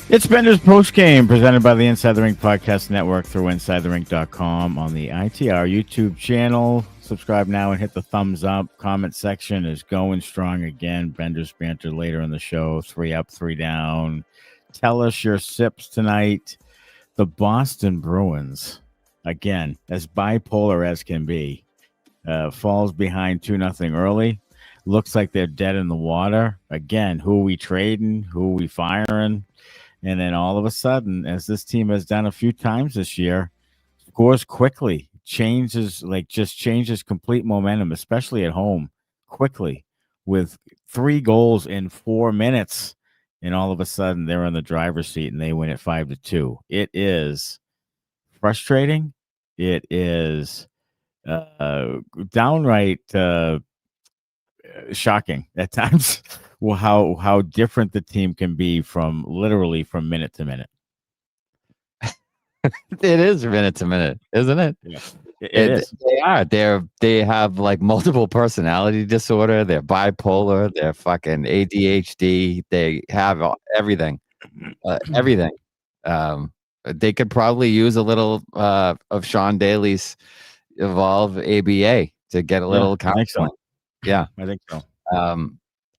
It's Benders Post Game presented by the Inside the Rink Podcast Network through InsideTheRink.com on the ITR YouTube channel. Subscribe now and hit the thumbs up. Comment section is going strong again. Benders banter later in the show. 3 up, 3 down. Tell us your sips tonight. The Boston Bruins, again, as bipolar as can be, falls behind 2-0 early. Looks like they're dead in the water. Again, who are we trading? Who are we firing? And then all of a sudden, as this team has done a few times this year, scores quickly, changes complete momentum, especially at home, quickly, with 3 goals in 4 minutes. And all of a sudden, they're in the driver's seat and they win it 5-2. It is frustrating. It is downright shocking at times. Well, how different the team can be from minute to minute. It is minute to minute, isn't it? Yeah, it is. They are. They have like multiple personality disorder. They're bipolar. They're fucking ADHD. They have everything. Everything. They could probably use a little of Sean Daly's Evolve ABA to get a little counseling. Yeah, I think so.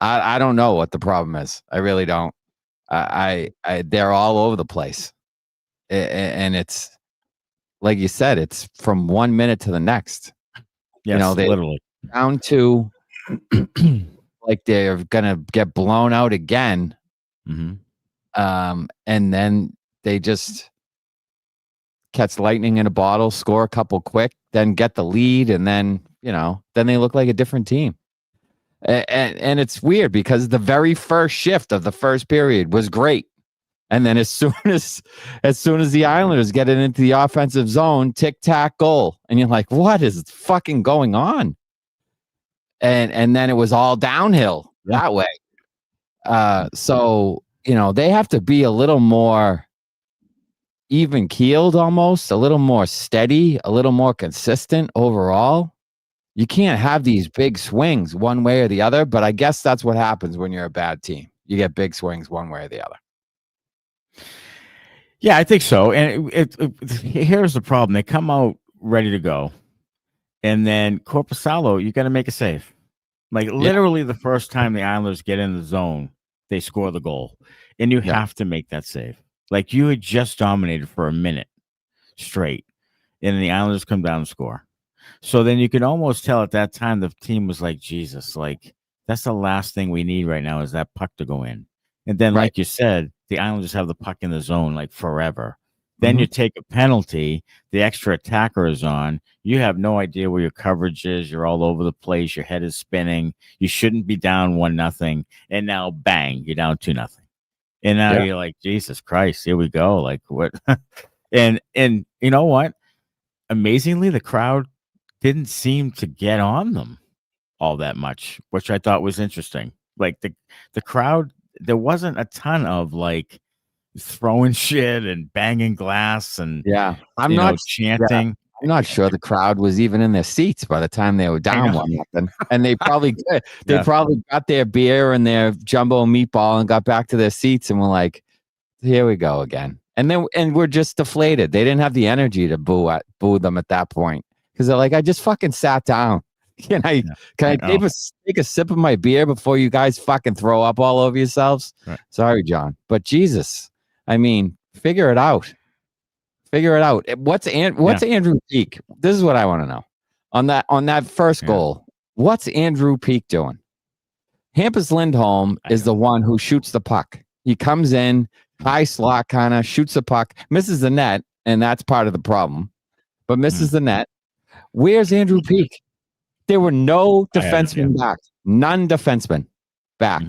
I don't know what the problem is. I really don't. They're all over the place, and it's like you said. It's from 1 minute to the next. Yes, they literally down to like they're gonna get blown out again. Mm-hmm. And then they just catch lightning in a bottle, score a couple quick, then get the lead, and then they look like a different team. And it's weird because the very first shift of the first period was great. And then as soon as the Islanders get it into the offensive zone, tic-tac goal. And you're like, what is fucking going on? And then it was all downhill that way. So, they have to be a little more even-keeled almost, a little more steady, a little more consistent overall. You can't have these big swings one way or the other, but I guess that's what happens when you're a bad team. You get big swings one way or the other. Yeah, I think so. And here's the problem. They come out ready to go. And then Korpisalo, you got to make a save. Like literally the first time the Islanders get in the zone, they score the goal. And you have to make that save. Like you had just dominated for a minute straight. And the Islanders come down and score. So then you could almost tell at that time the team was like, Jesus, like that's the last thing we need right now is that puck to go in. And then, like you said, the Islanders have the puck in the zone like forever. Then you take a penalty, the extra attacker is on. You have no idea where your coverage is. You're all over the place. Your head is spinning. You shouldn't be down 1-0. And now, bang, you're down 2-0. And now you're like, Jesus Christ, here we go. Like what? and you know what? Amazingly, the crowd didn't seem to get on them all that much, which I thought was interesting. Like the crowd, there wasn't a ton of like throwing shit and banging glass and I'm not chanting. I'm not sure the crowd was even in their seats by the time they were down 1-0. And they probably did. They probably got their beer and their jumbo meatball and got back to their seats and were like, here we go again. And we're just deflated. They didn't have the energy to boo them at that point. Because they're like, I just fucking sat down. Can I take a sip of my beer before you guys fucking throw up all over yourselves? Right. Sorry, John. But Jesus, I mean, figure it out. What's Andrew Peeke? This is what I want to know. On that first goal, what's Andrew Peeke doing? Hampus Lindholm is the one who shoots the puck. He comes in, high slot kind of, shoots the puck, misses the net, and that's part of the problem. But misses the net. Where's Andrew Peeke? There were no defensemen back. None defensemen back.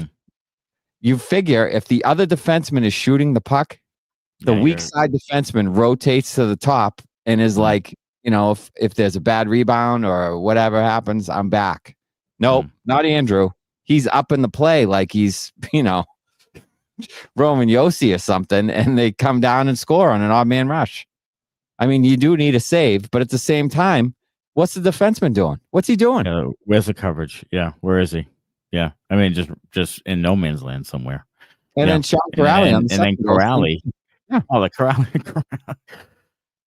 You figure if the other defenseman is shooting the puck, the weak side defenseman rotates to the top and is like, if there's a bad rebound or whatever happens, I'm back. Nope, not Andrew. He's up in the play like he's, Roman Yossi or something, and they come down and score on an odd man rush. I mean, you do need a save, but at the same time, what's the defenseman doing? What's he doing? Where's the coverage? Yeah, where is he? Yeah, I mean, just in no man's land somewhere. And then Sean Corrali on the and then second goal. Corrali. Yeah. Oh, the Corrali.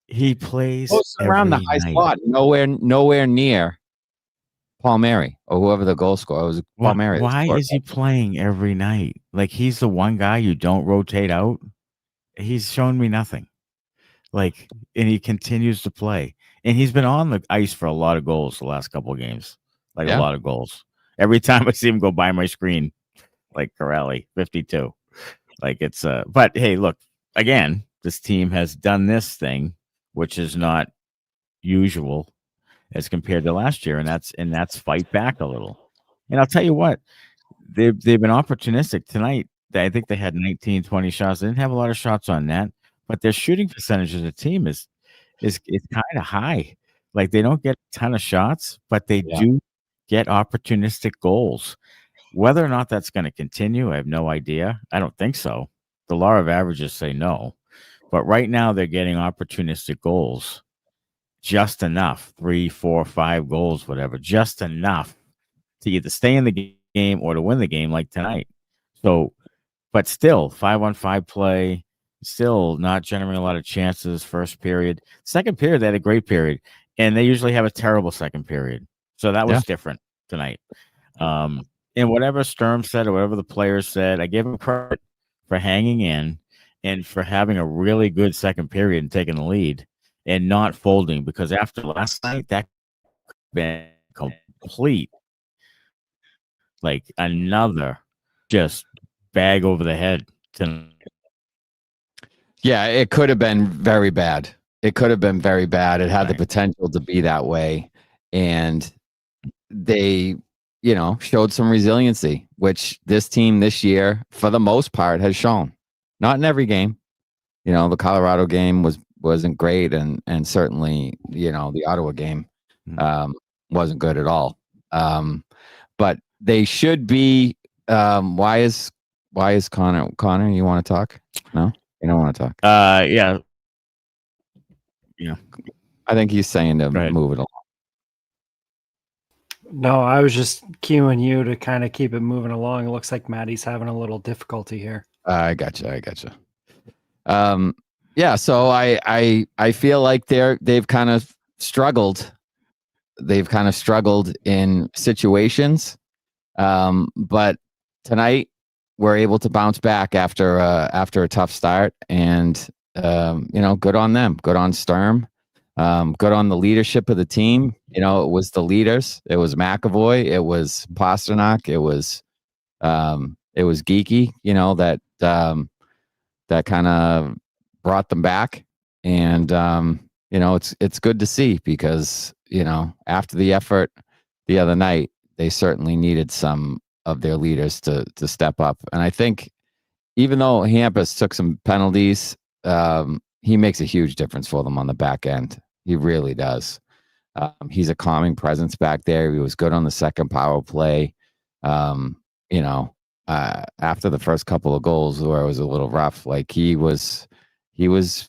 He plays around the every high night. spot, nowhere near Palmieri or whoever the goal scorer was. Palmieri. Why is he playing every night? Like, he's the one guy you don't rotate out. He's shown me nothing. Like, and he continues to play. And he's been on the ice for a lot of goals the last couple of games. Like, a lot of goals. Every time I see him go by my screen, like Corrali, 52. Like, it's but hey, look, again, this team has done this thing, which is not usual as compared to last year, and that's fight back a little. And I'll tell you what, they've been opportunistic tonight. I think they had 19, 20 shots. They didn't have a lot of shots on net, but their shooting percentage as a team is kind of high. Like, they don't get a ton of shots, but they do get opportunistic goals. Whether or not that's going to continue, I have no idea. I don't think so. The law of averages say no. But right now they're getting opportunistic goals. Just enough, 3, 4, 5 goals, whatever, just enough to either stay in the game or to win the game like tonight. So, but still, 5-on-5 play, still not generating a lot of chances first period. Second period, they had a great period, and they usually have a terrible second period. So that was different tonight. And whatever Sturm said or whatever the players said, I give them credit for hanging in and for having a really good second period and taking the lead and not folding, because after last night, that could have been complete, like another just bag over the head. Yeah, it could have been very bad. It could have been very bad. It had the potential to be that way. And they, showed some resiliency, which this team this year, for the most part, has shown. Not in every game. The Colorado game wasn't great, and certainly, the Ottawa game wasn't good at all. But they should be. Why is Connor? Connor, you want to talk? No, you don't want to talk. Yeah. I think he's saying to move it along. No, I was just cueing you to kind of keep it moving along. It looks like Matty's having a little difficulty here. I gotcha. Yeah, so I feel like they've kind of struggled. They've kind of struggled in situations, but tonight we're able to bounce back after a tough start, and good on them. Good on Sturm. Good on the leadership of the team. It was the leaders. It was McAvoy. It was Pastrnak. It was Geekie. That kind of brought them back, and it's good to see, because after the effort the other night, they certainly needed some of their leaders to step up. And I think even though Hampus took some penalties, he makes a huge difference for them on the back end. He really does. He's a calming presence back there. He was good on the second power play. After the first couple of goals where it was a little rough, like he was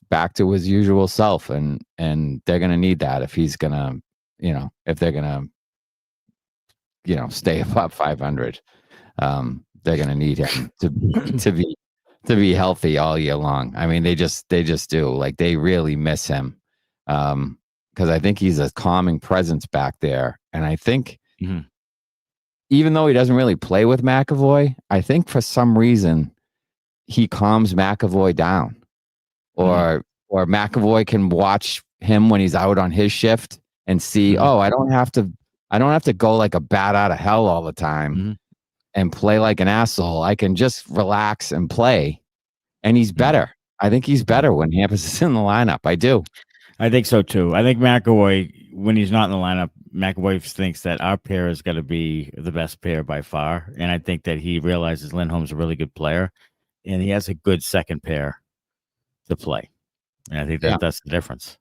back to his usual self, and they're going to need that if he's going to, if they're going to, stay above 500. They're going to need him to be healthy all year long. I mean, they just do. Like, they really miss him, because I think he's a calming presence back there. And I think even though he doesn't really play with McAvoy, I think for some reason he calms McAvoy down, or McAvoy can watch him when he's out on his shift and see, I don't have to go like a bat out of hell all the time and play like an asshole. I can just relax and play. And he's better. I think he's better when Hampus is in the lineup. I do. I think so too. I think McAvoy, when he's not in the lineup, McAvoy thinks that our pair is going to be the best pair by far. And I think that he realizes Lindholm's a really good player, and he has a good second pair to play. And I think that's the difference,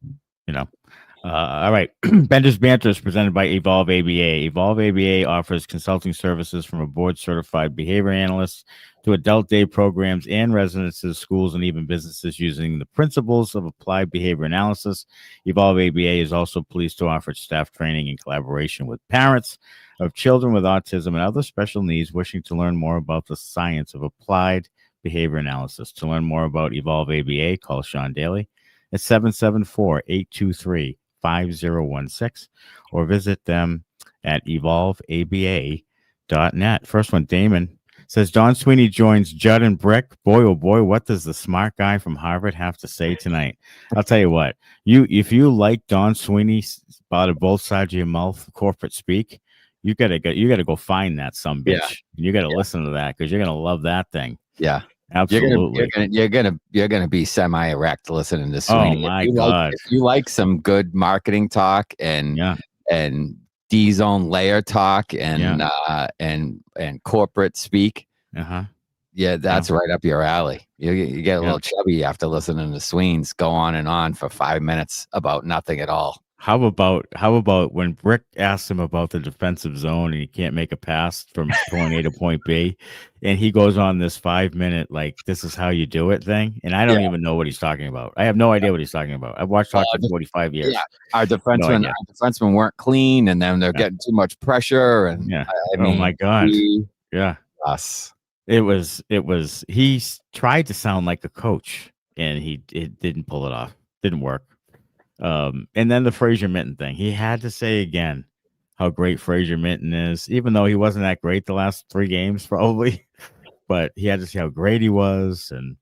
All right. Benders Banter is presented by Evolve ABA. Evolve ABA offers consulting services from a board-certified behavior analyst to adult day programs and residences, schools, and even businesses using the principles of applied behavior analysis. Evolve ABA is also pleased to offer staff training in collaboration with parents of children with autism and other special needs wishing to learn more about the science of applied behavior analysis. To learn more about Evolve ABA, call Sean Daly at 774-823-5016 or visit them at evolveaba.net. First one, Damon says, Don Sweeney joins Judd and Brick. Boy, oh boy, what does the smart guy from Harvard have to say tonight? I'll tell you what, if you like Don Sweeney out of both sides of your mouth, corporate speak, you gotta go find that some bitch. Yeah. You gotta listen to that because you're gonna love that thing. Yeah. Absolutely. You're gonna be semi-erect listening to Sweeney. Oh my God. If you like some good marketing talk and D-zone layer talk and corporate speak. Yeah, that's right up your alley. You get a little chubby after listening to Sweens go on and on for 5 minutes about nothing at all. How about when Brick asks him about the defensive zone and he can't make a pass from point A to point B, and he goes on this 5-minute like this is how you do it thing, and I don't even know what he's talking about. I have no idea what he's talking about. I've watched hockey for 45 years. Yeah, our defensemen weren't clean, and then they're getting too much pressure. And I mean, oh my God, us. It was. He tried to sound like a coach, and it didn't pull it off. Didn't work. And then the Fraser Minton thing. He had to say again how great Fraser Minton is, even though he wasn't that great the last 3 games, probably. But he had to say how great he was, and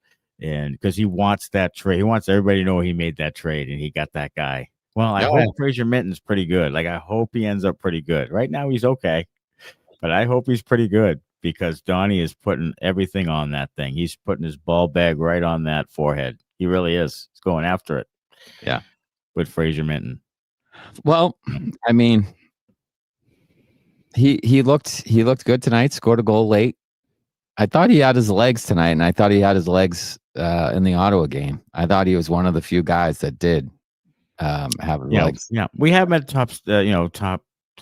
because he wants that trade. He wants everybody to know he made that trade and he got that guy. Well, I hope Fraser Minton's pretty good. Like, I hope he ends up pretty good. Right now he's okay, but I hope he's pretty good because Donnie is putting everything on that thing. He's putting his ball bag right on that forehead. He really is. He's going after it. Yeah. With Fraser Minton. Well, I mean, he looked good tonight, scored a goal late. I thought he had his legs tonight, and I thought he had his legs in the Ottawa game. I thought he was one of the few guys that did have legs. Yeah, we have him at top star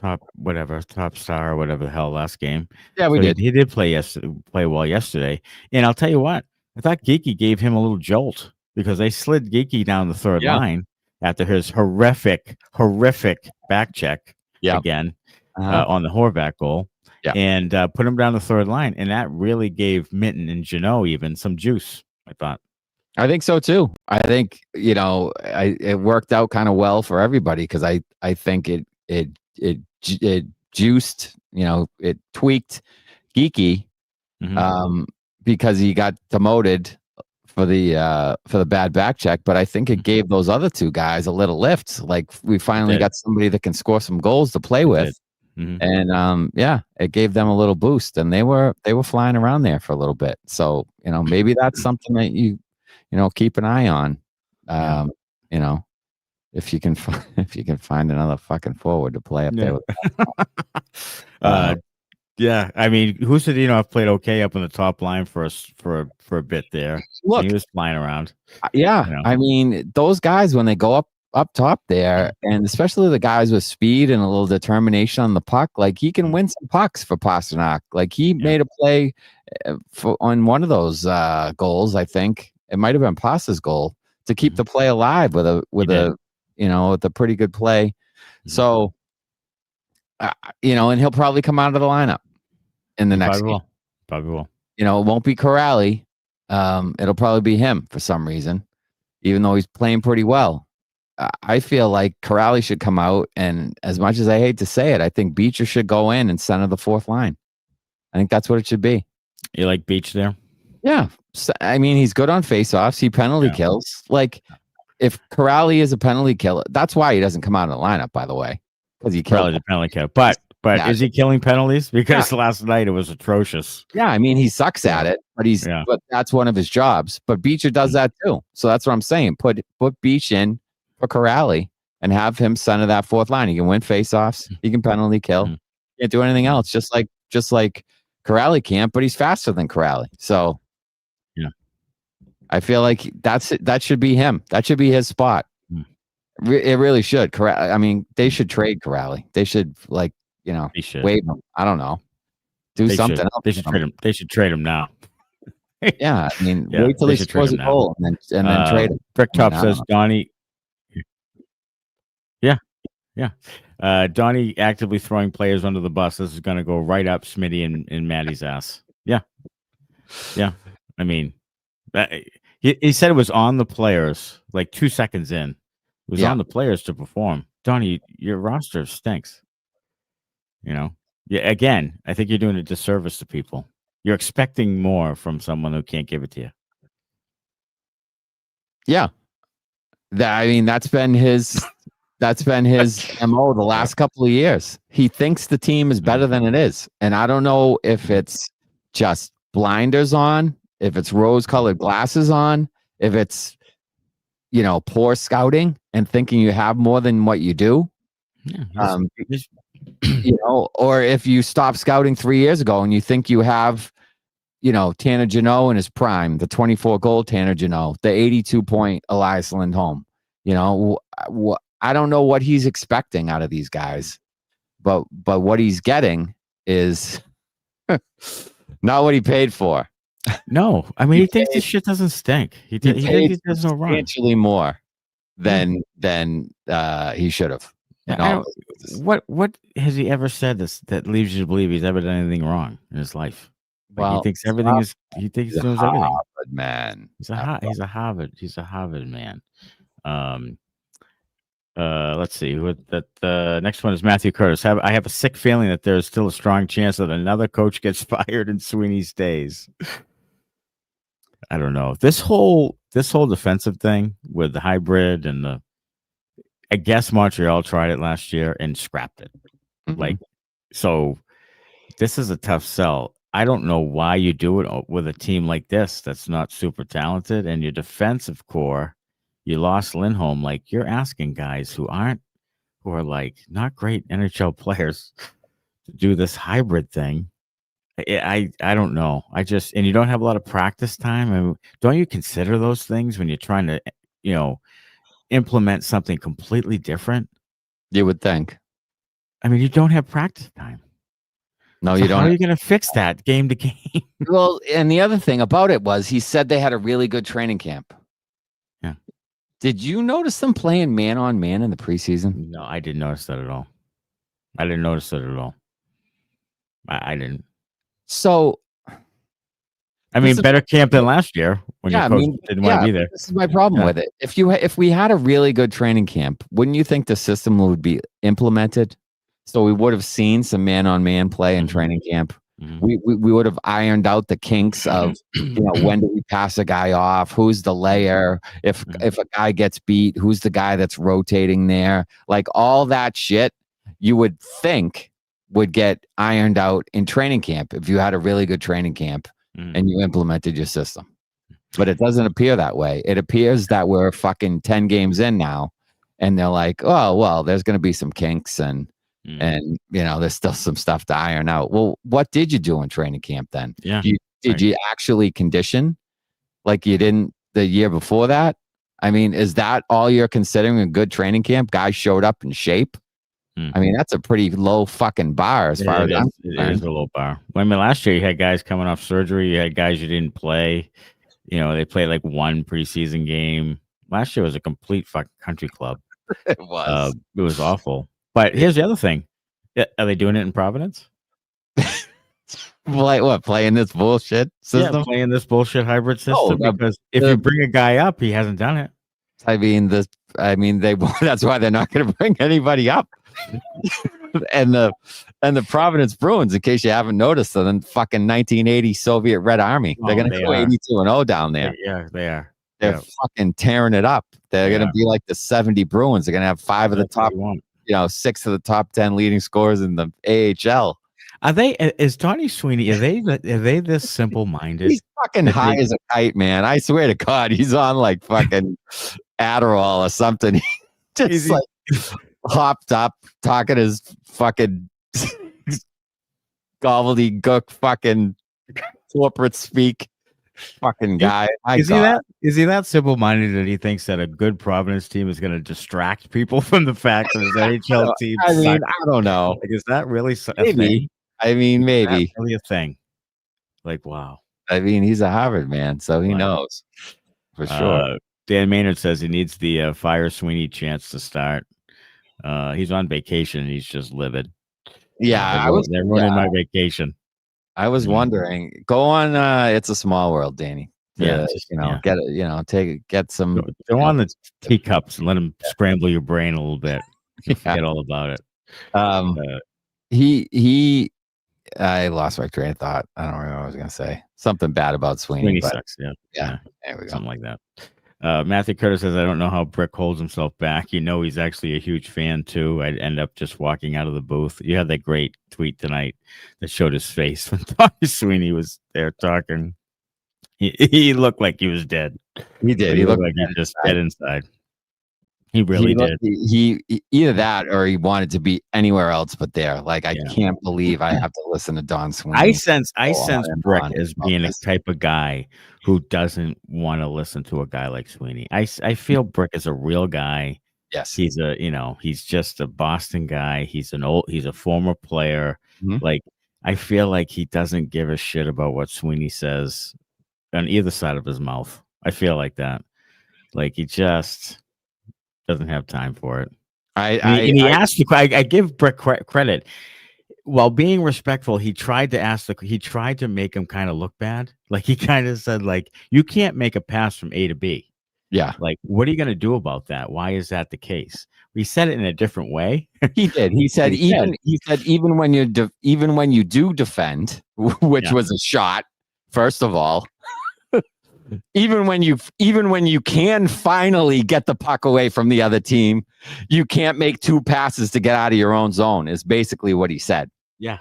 or whatever the hell last game. Yeah, we did. He did play well yesterday. And I'll tell you what, I thought Geekie gave him a little jolt because they slid Geekie down the third line after his horrific back check again on the Horvat goal. Yeah. And put him down the third line. And that really gave Minton and Jeannot even some juice, I thought. I think so too. I think, it worked out kind of well for everybody because I think it juiced, it tweaked Geekie because he got demoted for the bad back check, but I think it gave those other 2 guys a little lift. Like, we finally got somebody that can score some goals to play with. And it gave them a little boost, and they were flying around there for a little bit. So, maybe that's something that you keep an eye on. If you can find another fucking forward to play up there with. Yeah, I mean, Husadinov played okay up on the top line for a bit there. Look, he was flying around. I mean, those guys when they go up top there, and especially the guys with speed and a little determination on the puck, like he can win some pucks for Pastrnak. Like he made a play on one of those goals. I think it might have been Pasta's goal to keep the play alive with a pretty good play. So, and he'll probably come out of the lineup in the next game. Probably will. It won't be Corrali. It'll probably be him for some reason, even though he's playing pretty well. I feel like Corrali should come out, and as much as I hate to say it, I think Beecher should go in and center the 4th line. I think that's what it should be. You like Beach there? Yeah. I mean, he's good on faceoffs. He penalty kills. Like, if Corrali is a penalty killer, that's why he doesn't come out of the lineup, by the way, because he killed a penalty kill. But is he killing penalties? Because last night it was atrocious. Yeah, I mean, he sucks at it, but that's one of his jobs. But Beecher does that too. So that's what I'm saying. Put Beach in for Corrali and have him center that 4th line. He can win faceoffs. He can penalty kill. Can't do anything else. Just like Corrali can't, but he's faster than Corrali. So I feel like that should be him. That should be his spot. It really should. I mean, they should trade Corrali. They should waive him. I don't know. Do something else. They should trade him. They should trade him now. Yeah, I mean, wait till he scores a goal and then trade him. Brick Top says Donnie. Yeah. Donnie actively throwing players under the bus. This is going to go right up Smitty and Matty's ass. Yeah. I mean, he said it was on the players, like 2 seconds in. It was on the players to perform. Donnie, your roster stinks. Yeah, again, I think you're doing a disservice to people. You're expecting more from someone who can't give it to you. Yeah. That's been his MO the last couple of years. He thinks the team is better than it is. And I don't know if it's just blinders on, if it's rose-colored glasses on, if it's poor scouting and thinking you have more than what you do. Yeah, or if you stopped scouting 3 years ago and you think you have Tanner Jeannot in his prime, the 24-goal Tanner Jeannot, the 82-point Elias Lindholm. I don't know what he's expecting out of these guys, but what he's getting is not what he paid for. No, I mean, he thinks this shit doesn't stink. He thinks he does no wrong. Substantially more than he should have. What has he ever said that leaves you to believe he's ever done anything wrong in his life? He thinks everything is. He thinks he knows everything. Man, he's a Harvard man. Let's see. The next one is Matthew Curtis. I have a sick feeling that there's still a strong chance that another coach gets fired in Sweeney stays. I don't know. This whole defensive thing with the hybrid and I guess Montreal tried it last year and scrapped it. Mm-hmm. So this is a tough sell. I don't know why you do it with a team like this that's not super talented, and your defensive core, you lost Lindholm. You're asking guys who are not great NHL players to do this hybrid thing. I don't know. And you don't have a lot of practice time. I mean, don't you consider those things when you're trying to, implement something completely different? You would think. I mean, you don't have practice time. No, you don't. How are you going to fix that game to game? Well, and the other thing about it was he said they had a really good training camp. Yeah. Did you notice them playing man on man in the preseason? No, I didn't notice that at all. I didn't notice it at all. I didn't. So, I mean, better camp than last year when your coach didn't want to be there. This is my problem with it. If we had a really good training camp, wouldn't you think the system would be implemented? So we would have seen some man-on-man play in training camp. Mm-hmm. We would have ironed out the kinks of when do we pass a guy off? Who's the layer? If a guy gets beat, who's the guy that's rotating there? All that shit, you would think would get ironed out in training camp if you had a really good training camp and you implemented your system. But it doesn't appear that way. It appears that we're fucking 10 games in now, and they're like, oh, well, there's going to be some kinks and there's still some stuff to iron out. Well, what did you do in training camp then? Yeah. Did you actually condition like you didn't the year before that? I mean, is that all you're considering a good training camp? Guys showed up in shape? I mean, that's a pretty low fucking bar as far as I'm concerned. It is a low bar. I mean, last year you had guys coming off surgery. You had guys you didn't play. They played one preseason game. Last year was a complete fucking country club. It was. It was awful. But here's the other thing. Are they doing it in Providence? What, playing this bullshit system? Yeah, playing this bullshit hybrid system. Because if you bring a guy up, he hasn't done it. I mean, that's why they're not going to bring anybody up. and the Providence Bruins, in case you haven't noticed, are the fucking 1980 Soviet Red Army. They're going to go 82-0 down there. Yeah, they are. They're fucking tearing it up. They're going to be like the 70 Bruins. They're going to have 5 of the top, 6 of the top 10 leading scorers in the AHL. Are they? Is Donnie Sweeney? Are they this simple-minded? He's fucking high as a kite, man. I swear to God, he's on fucking Adderall or something. Just hopped up, talking his fucking gobbledygook, fucking corporate speak, fucking guy. Is he that simple-minded that he thinks that a good Providence team is going to distract people from the fact that his NHL team? I mean, I don't know. Is that really maybe? I mean, maybe. Is that really a thing? Wow. I mean, he's a Harvard man, so he knows for sure. Dan Maynard says he needs the fire Sweeney chance to start. He's on vacation. He's just livid. Yeah, they're ruining my vacation. I was wondering. Go on. It's a Small World, Danny. Get some. Go on the teacups and let him scramble your brain a little bit. Forget all about it. I lost my train of thought. I don't remember what I was going to say. Something bad about Sweeney. Sweeney sucks. Yeah. There we go. Something like that. Matthew Curtis says, I don't know how Brick holds himself back. He's actually a huge fan too. I'd end up just walking out of the booth. You had that great tweet tonight that showed his face when Tommy Sweeney was there talking. He looked like he was dead. He did. He looked like he was just dead inside. He really did. He either that or he wanted to be anywhere else but there. Like, I can't believe I have to listen to Don Sweeney. I sense Brick as being a type of guy who doesn't want to listen to a guy like Sweeney. I feel Brick is a real guy. Yes. He's he's just a Boston guy. He's a former player. Mm-hmm. Like, I feel like he doesn't give a shit about what Sweeney says on either side of his mouth. I feel like that. Like, he just doesn't have time for it. I give Brick credit. While being respectful, he tried to make him kind of look bad. Like, he kind of said, like, you can't make a pass from A to B. Yeah. Like, what are you going to do about that? Why is that the case? We said it in a different way. He did. He said even when you do defend, which was a shot, first of all. Even when you can finally get the puck away from the other team, you can't make two passes to get out of your own zone, is basically what he said. Yeah.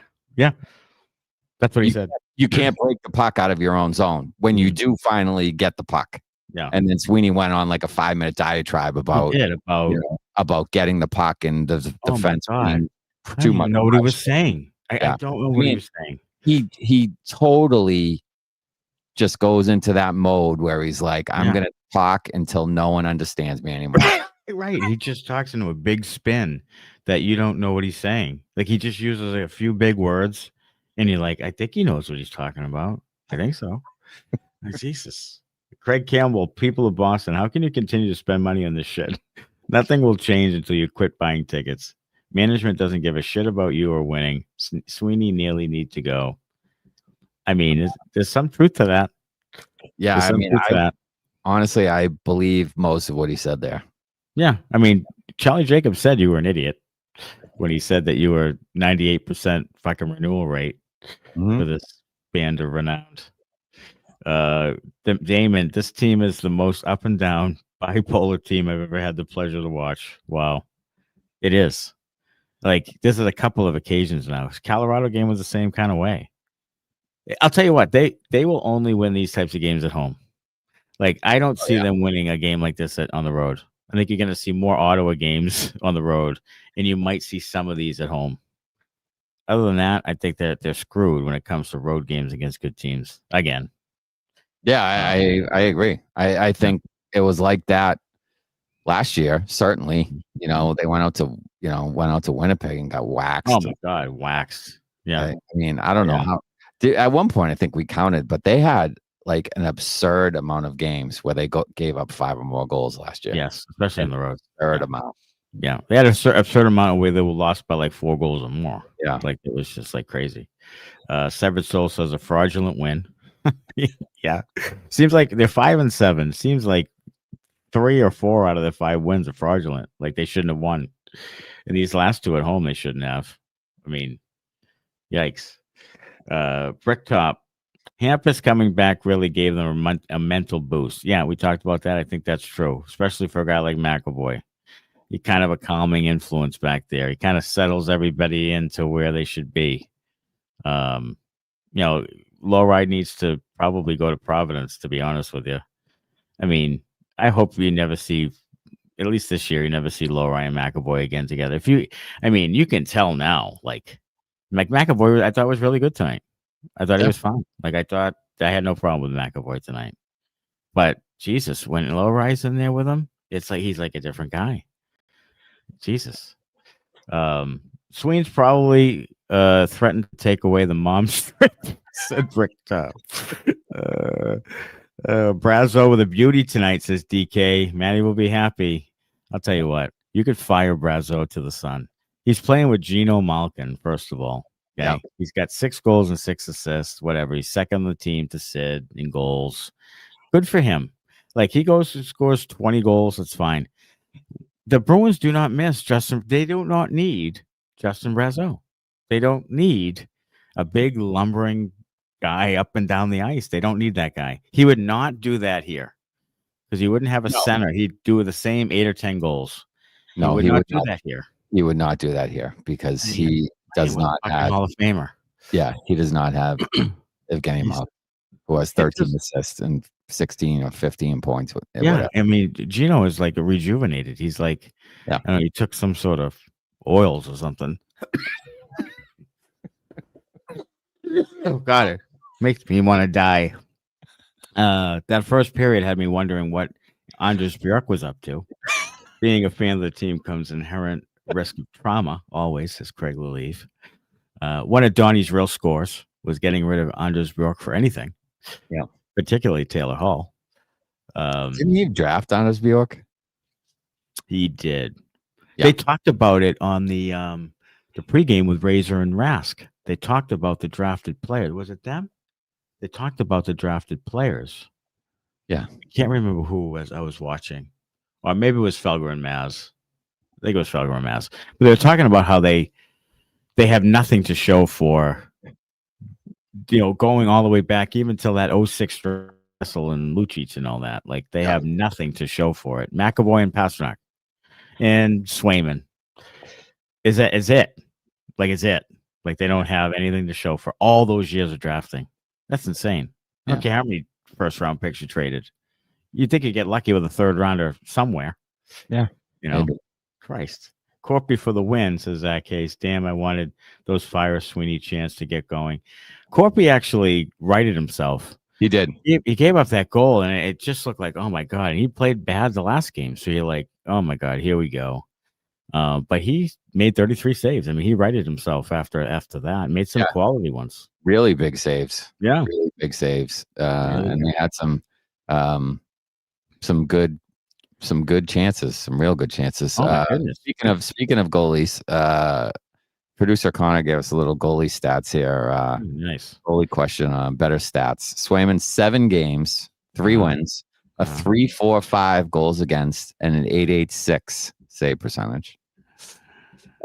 That's what he said. You can't break the puck out of your own zone when you do finally get the puck. Yeah. And then Sweeney went on like a 5-minute diatribe about getting the puck and the defense. Too much. I don't know what he was saying. I don't know what he was saying. He totally just goes into that mode where he's like, I'm going to talk until no one understands me anymore. Right. He just talks into a big spin that you don't know what he's saying. Like, he just uses a few big words and you're like, I think he knows what he's talking about. I think so. Jesus. Craig Campbell, people of Boston, how can you continue to spend money on this shit? Nothing will change until you quit buying tickets. Management doesn't give a shit about you or winning. Sweeney, Neely need to go. I mean, there's some truth to that. Yeah, I mean, honestly, I believe most of what he said there. Yeah, I mean, Charlie Jacobs said you were an idiot when he said that you were 98% fucking renewal rate for this band of renowned. Damon, this team is the most up and down bipolar team I've ever had the pleasure to watch. Wow, it is. Like, this is a couple of occasions now. Colorado game was the same kind of way. I'll tell you what, they will only win these types of games at home. Like, I don't see them winning a game like this on the road. I think you're going to see more Ottawa games on the road, and you might see some of these at home. Other than that, I think that they're screwed when it comes to road games against good teams. Again. Yeah, I agree. I think it was like that last year. Certainly, they went out to Winnipeg and got waxed. Oh my God, waxed. Yeah. I mean, I don't know how. At one point, I think we counted, but they had like an absurd amount of games where they gave up 5 or more goals last year. Yes, especially on the road. Absurd amount. Yeah, they had an absurd amount where they were lost by like 4 goals or more. Yeah, like it was just like crazy. Severed Soul says a fraudulent win. Yeah, seems like they're 5-7. Seems like 3 or 4 out of their 5 wins are fraudulent. Like, they shouldn't have won. And these last 2 at home, they shouldn't have. I mean, yikes. Bricktop, Hampus coming back really gave them a mental boost. Yeah, we talked about that. I think that's true, especially for a guy like McAvoy. He kind of a calming influence back there. He kind of settles everybody into where they should be. Lohrei needs to probably go to Providence, to be honest with you. I mean, I hope you never see, at least this year, you never see Lohrei and McAvoy again together. You can tell now, like McAvoy, I thought was really good tonight. I thought he was fine. Like, I thought I had no problem with McAvoy tonight. But Jesus, when Lohrei's in there with him, it's like he's like a different guy. Jesus. Sweeney's probably threatened to take away the mom's strip, said Bricktop. Brazo with a beauty tonight, says DK. Matty will be happy. I'll tell you what, you could fire Brazo to the sun. He's playing with Gino Malkin, first of all. Okay? Yeah. He's got 6 goals and 6 assists, whatever. He's second on the team to Sid in goals. Good for him. Like, he goes and scores 20 goals. It's fine. The Bruins do not miss Justin. They do not need Justin Brazeau. They don't need a big lumbering guy up and down the ice. They don't need that guy. He would not do that here because he wouldn't have a center. He'd do the same 8 or 10 goals. No, he would not do that here. He would not do that here because he does not have Hall of Famer. Yeah, he does not have Evgeny Malkin, who has 13 assists and 16 or 15 points. Yeah, I mean, Gino is like rejuvenated. He's like, I don't know, he took some sort of oils or something. Oh, God, it makes me want to die. That first period had me wondering what Anders Bjork was up to. Being a fan of the team comes inherent risk of trauma, always, says Craig Leleave. One of Donnie's real scores was getting rid of Anders Bjork for anything. Yeah. Particularly Taylor Hall. Didn't he draft Anders Bjork? He did. Yeah. They talked about it on the pregame with Razor and Rask. They talked about the drafted players. Was it them? They talked about the drafted players. Yeah. I can't remember who I was watching. Or maybe it was Felger and Maz. I think it was Felger and Maz. But they were talking about how they have nothing to show for, going all the way back even till that 06 Dressel and Lucic and all that. Like, they have nothing to show for it. McAvoy and Pastrnak and Swayman. Is it. Like, it's it. Like, they don't have anything to show for all those years of drafting. That's insane. I don't care how many first-round picks you traded. You'd think you'd get lucky with a third-rounder somewhere. Yeah. Maybe. Christ. Corpy for the win, says that case. Damn, I wanted those Fire Sweeney chance to get going. Corpy actually righted himself. He did. He gave up that goal, and it just looked like, oh, my God. And he played bad the last game. So you're like, oh, my God, here we go. But he made 33 saves. I mean, he righted himself after that. Made some quality ones. Really big saves. Yeah. Really big saves. And they had some good chances, some real good chances. Oh, my goodness. Speaking of goalies, producer Connor gave us a little goalie stats here. Nice. Goalie question on better stats. Swayman 7 games, 3 wins, a 3.45 goals against, and an 8.86 save percentage.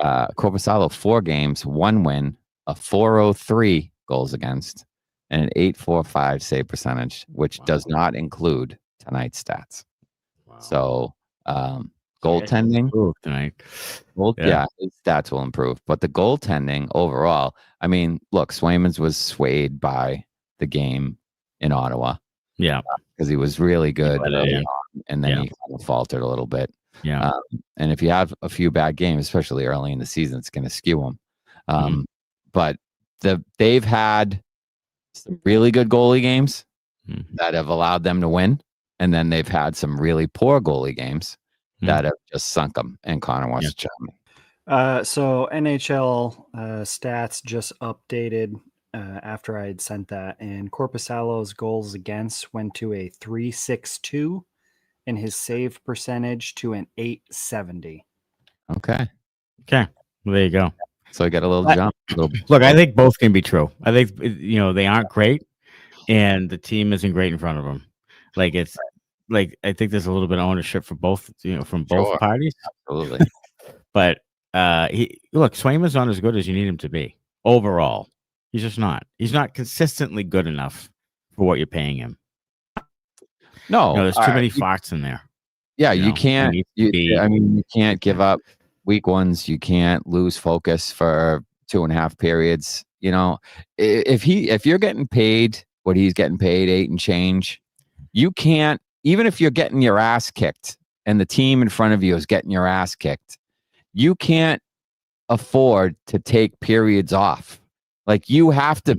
Korpisalo 4 games, 1 win, a 4.03 goals against, and an 8.45 save percentage, which does not include tonight's stats. Wow. So goaltending tonight. His stats will improve. But the goaltending overall, I mean, look, Swayman's was swayed by the game in Ottawa. Yeah. Because he was really good early on, and then he kind of faltered a little bit. Yeah. And if you have a few bad games, especially early in the season, it's going to skew them. But they've had some really good goalie games that have allowed them to win. And then they've had some really poor goalie games that have just sunk them. And Connor wants to chime in. So NHL stats just updated after I had sent that. And Korpisalo's goals against went to a 3.62 and his save percentage to an 8.70. Okay. Well, there you go. So I got a little jump. Look, I think both can be true. I think, they aren't great and the team isn't great in front of them. Like, it's like, I think there's a little bit of ownership for both, from both parties. Absolutely. But Swayman's not as good as you need him to be overall. He's just not. He's not consistently good enough for what you're paying him. No, there's too many farts in there. Yeah, you can't. You can't give up weak ones. You can't lose focus for 2.5 periods. If you're getting paid what he's getting paid, 8 and change, you can't. Even if you're getting your ass kicked and the team in front of you is getting your ass kicked, you can't afford to take periods off. Like, you have to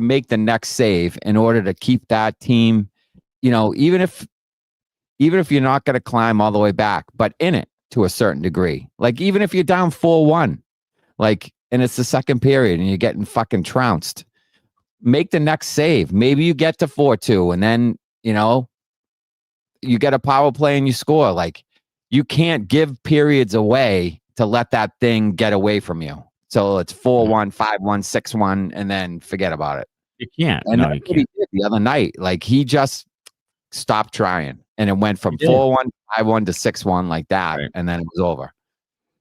make the next save in order to keep that team, even if you're not going to climb all the way back, but in it to a certain degree. Like, even if you're down 4-1, and it's the second period and you're getting fucking trounced, make the next save. Maybe you get to 4-2 and then, you get a power play and you score. Like, you can't give periods away to let that thing get away from you. So it's 4-1, 5-1, 6-1, and then forget about it. You can't. And No, that's you what can't. he did the other night. Like he just stopped trying, and it went from 4-1, 5-1 to 6-1 like that, Right. and then it was over.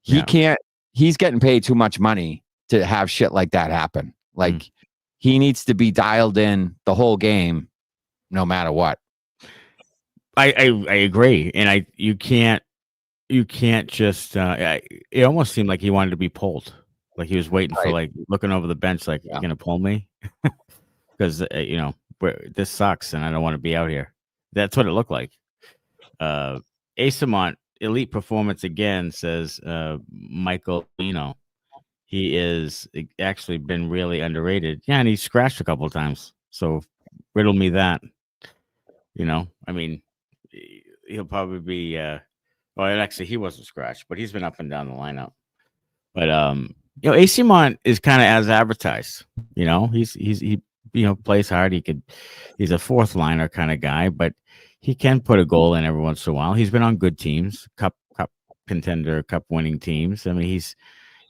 He Yeah. can't. He's getting paid too much money to have shit like that happen. Like he needs to be dialed in the whole game, no matter what. I agree, and you can't just. It almost seemed like he wanted to be pulled, like he was waiting for, like, looking over the bench, like, you're gonna pull me, because this sucks, and I don't want to be out here. That's what it looked like. Eyssimont, elite performance again, says Michael. He is actually been really underrated. Yeah, and he scratched a couple of times. So riddle me that. I mean, he'll probably be. Well, actually, he wasn't scratched, but he's been up and down the lineup. But Eyssimont is kind of as advertised. He plays hard. He's a fourth liner kind of guy, but he can put a goal in every once in a while. He's been on good teams, cup contender, cup winning teams. I mean,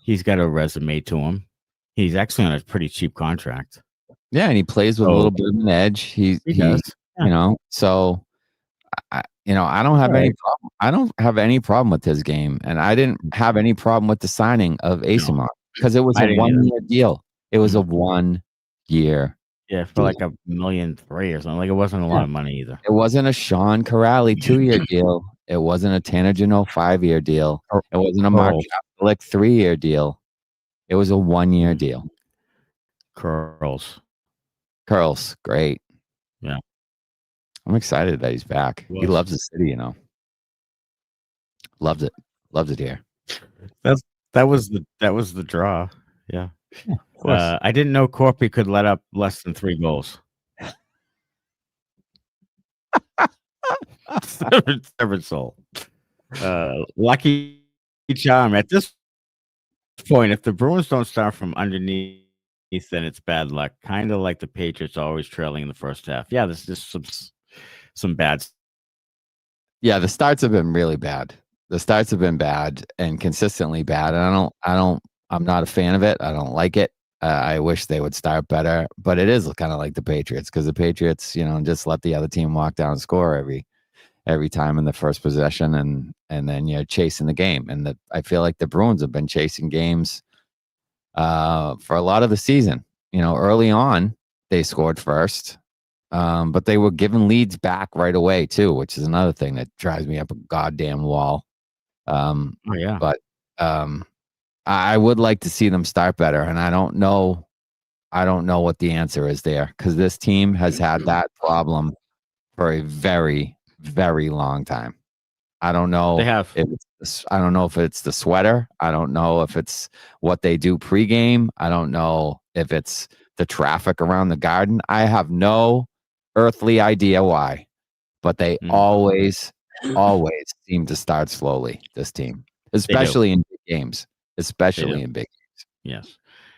he's got a resume to him. He's actually on a pretty cheap contract. Yeah, and he plays with a little bit of an edge. He does. Yeah. So I don't have any problem. I don't have any problem with his game, and I didn't have any problem with the signing of Eyssimont because it was a 1 year deal. It was a 1 year. Yeah, for like $1.3 million or something. Like, it wasn't a lot of money either. It wasn't a Sean Corrali 2-year deal. It wasn't a Tanner Janot 5-year deal. It wasn't a Mark Kastelic 3-year deal. It was a 1 year deal. Curls, great. Yeah. I'm excited that he's back. He loves the city, Loves it here. That was the draw. Yeah. I didn't know Korpi could let up less than 3 goals. Severed soul. Lucky charm. At this point, if the Bruins don't start from underneath, then it's bad luck. Kind of like the Patriots always trailing in the first half. Yeah, this is some bad. Yeah, the starts have been really bad. The starts have been bad and consistently bad. And I'm not a fan of it. I don't like it. I wish they would start better, but it is kind of like the Patriots, because the Patriots, just let the other team walk down and score every time in the first possession, and then you're chasing the game. And I feel like the Bruins have been chasing games for a lot of the season. Early on they scored first, but they were given leads back right away too, which is another thing that drives me up a goddamn wall. But I would like to see them start better, and I don't know what the answer is there, because this team has had that problem for a very, very long time. I don't know. They have. I don't know if it's the sweater. I don't know if it's what they do pregame. I don't know if it's the traffic around the Garden. I have no earthly idea why, but they always seem to start slowly. This team, especially in big games. Especially in big games. Yes.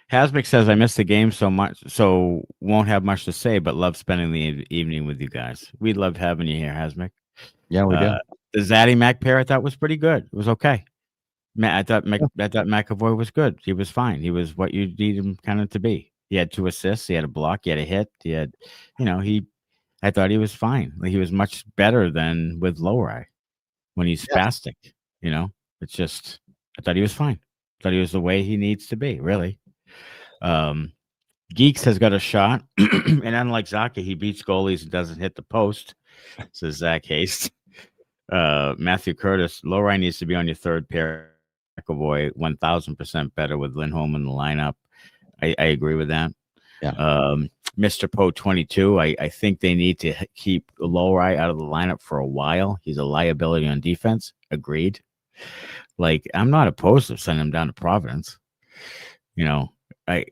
Hasmick says, I missed the game so much, so won't have much to say, but love spending the evening with you guys. We loved having you here, Hasmick. Yeah, we do. The Zaddy Mac pair, I thought, was pretty good. It was okay. I thought McAvoy was good. He was fine. He was what you need him kind of to be. He had 2 assists. He had a block. He had a hit. He had, I thought he was fine. Like, he was much better than with Lohrei when he's spastic. It's just, I thought he was fine. Thought he was the way he needs to be, really. Geeks has got a shot, and unlike Zacha, he beats goalies and doesn't hit the post, says Zach Haste. Matthew Curtis, Lohrei needs to be on your third pair. McAvoy 1,000% better with Lindholm in the lineup. I agree with that. Yeah. Mr. Poe 22, I think they need to keep Lohrei out of the lineup for a while. He's a liability on defense. Agreed. Like, I'm not opposed to sending him down to Providence. I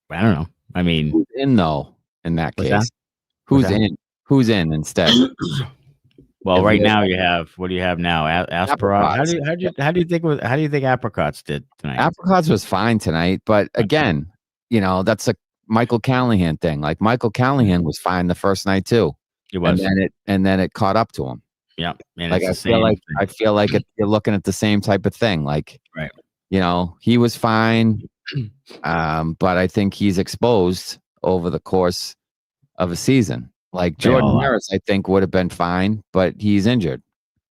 don't know. I mean, who's in though? In that case, that? Who's in? Who's in instead? Well, right now you have, what do you have now? Asperot. How do you think Apricots did tonight? Apricots was fine tonight, but again, that's a Michael Callahan thing. Like, Michael Callahan was fine the first night too. It was, and then it caught up to him. Yeah, and like I feel like you're looking at the same type of thing. Like, right. He was fine. But I think he's exposed over the course of a season. Like Jordan Harris, I think would have been fine, but he's injured.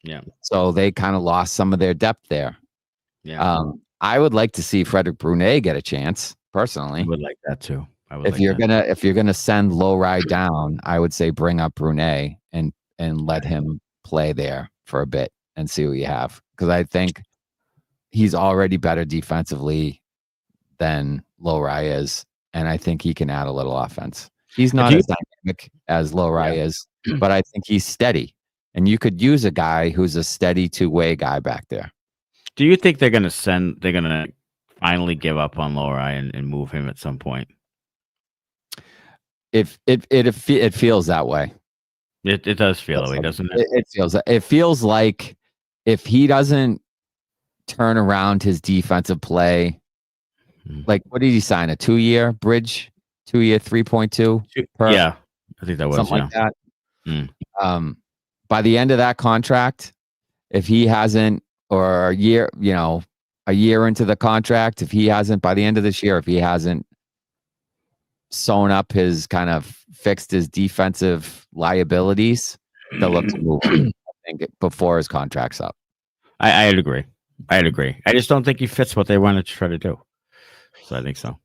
Yeah. So they kind of lost some of their depth there. Yeah. I would like to see Frederick Brunet get a chance personally. I would like that too. If you're gonna send Lohrei down, I would say bring up Brunet and let him play there for a bit and see what you have. Because I think he's already better defensively than Lohrei is, and I think he can add a little offense. He's not as dynamic as Lohrei is, but I think he's steady. And you could use a guy who's a steady two-way guy back there. Do you think they're gonna finally give up on Lohrei and move him at some point? It feels that way. It does feel that way, doesn't it? It feels like if he doesn't turn around his defensive play, like what did he sign? A 2-year bridge? 2-year 3.2? Yeah, I think that was something like that. By the end of that contract, if he hasn't, or a year into the contract, if he hasn't, by the end of this year, if he hasn't sewn up his kind of fixed his defensive liabilities, they'll look to move him, I think, before his contract's up. I'd agree. I just don't think he fits what they wanted to try to do. So I think so.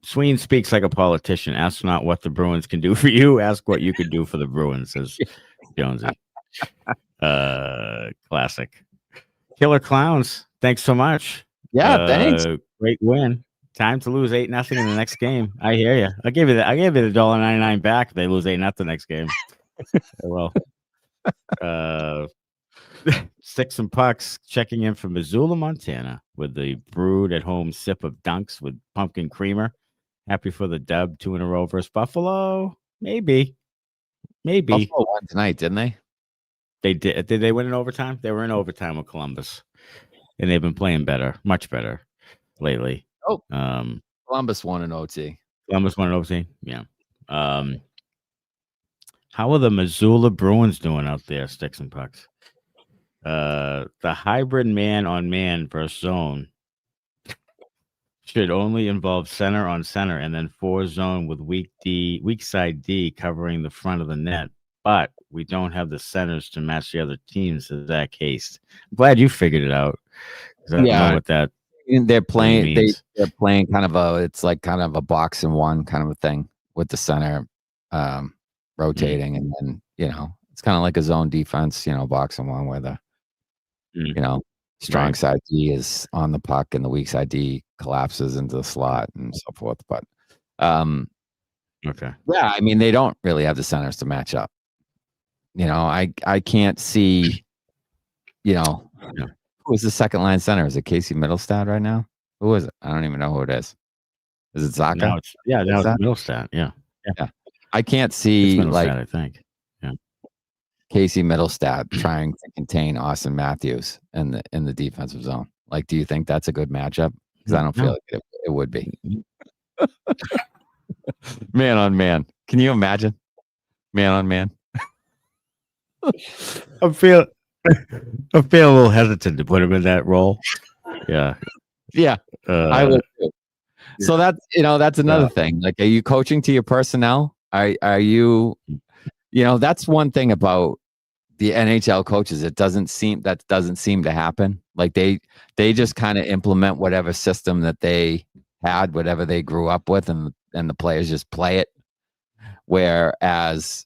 Sweeney speaks like a politician. Ask not what the Bruins can do for you. Ask what you could do for the Bruins, says Jonesy. Classic. Killer Clowns. Thanks so much. Yeah, thanks. Great win. Time to lose 8-0 in the next game. I hear you. I gave you the $1.99 back if they lose 8-0 next game. Well, Sticks and Pucks checking in from Missoula, Montana, with the brewed at home sip of dunks with pumpkin creamer. Happy for the dub, 2 in a row versus Buffalo. Maybe. Buffalo won tonight, didn't they? They did. Did they win in overtime? They were in overtime with Columbus, and they've been playing better, much better lately. Oh, Columbus won in OT. Columbus won in OT. Yeah. How are the Missoula Bruins doing out there, Sticks and Pucks? The hybrid man-on-man versus zone should only involve center on center and then 4 zone with weak side D covering the front of the net. But we don't have the centers to match the other teams. Is that case? I'm glad you figured it out. I don't know what that they're playing. They're playing kind of a box and one kind of a thing with the center rotating, and then it's kind of like a zone defense, box and one where the strong side D is on the puck and the weak side D collapses into the slot and so forth. But okay, yeah, I mean they don't really have the centers to match up. I can't see, who's the second line center? Is it Casey Middlestad right now? Who is it? I don't even know who it is. Is it Zacha? Now it's Middlestad. Yeah. I can't see I think. Yeah. Casey Middlestad trying to contain Austin Matthews in the defensive zone. Like, do you think that's a good matchup? Because I don't feel like it would be. Man on man. Can you imagine? Man on man. I feel a little hesitant to put him in that role. Yeah. I would too. So that's another thing. Like, are you coaching to your personnel? Are you? That's one thing about the NHL coaches. It doesn't seem to happen. Like they just kind of implement whatever system that they had, whatever they grew up with, and the players just play it. Whereas,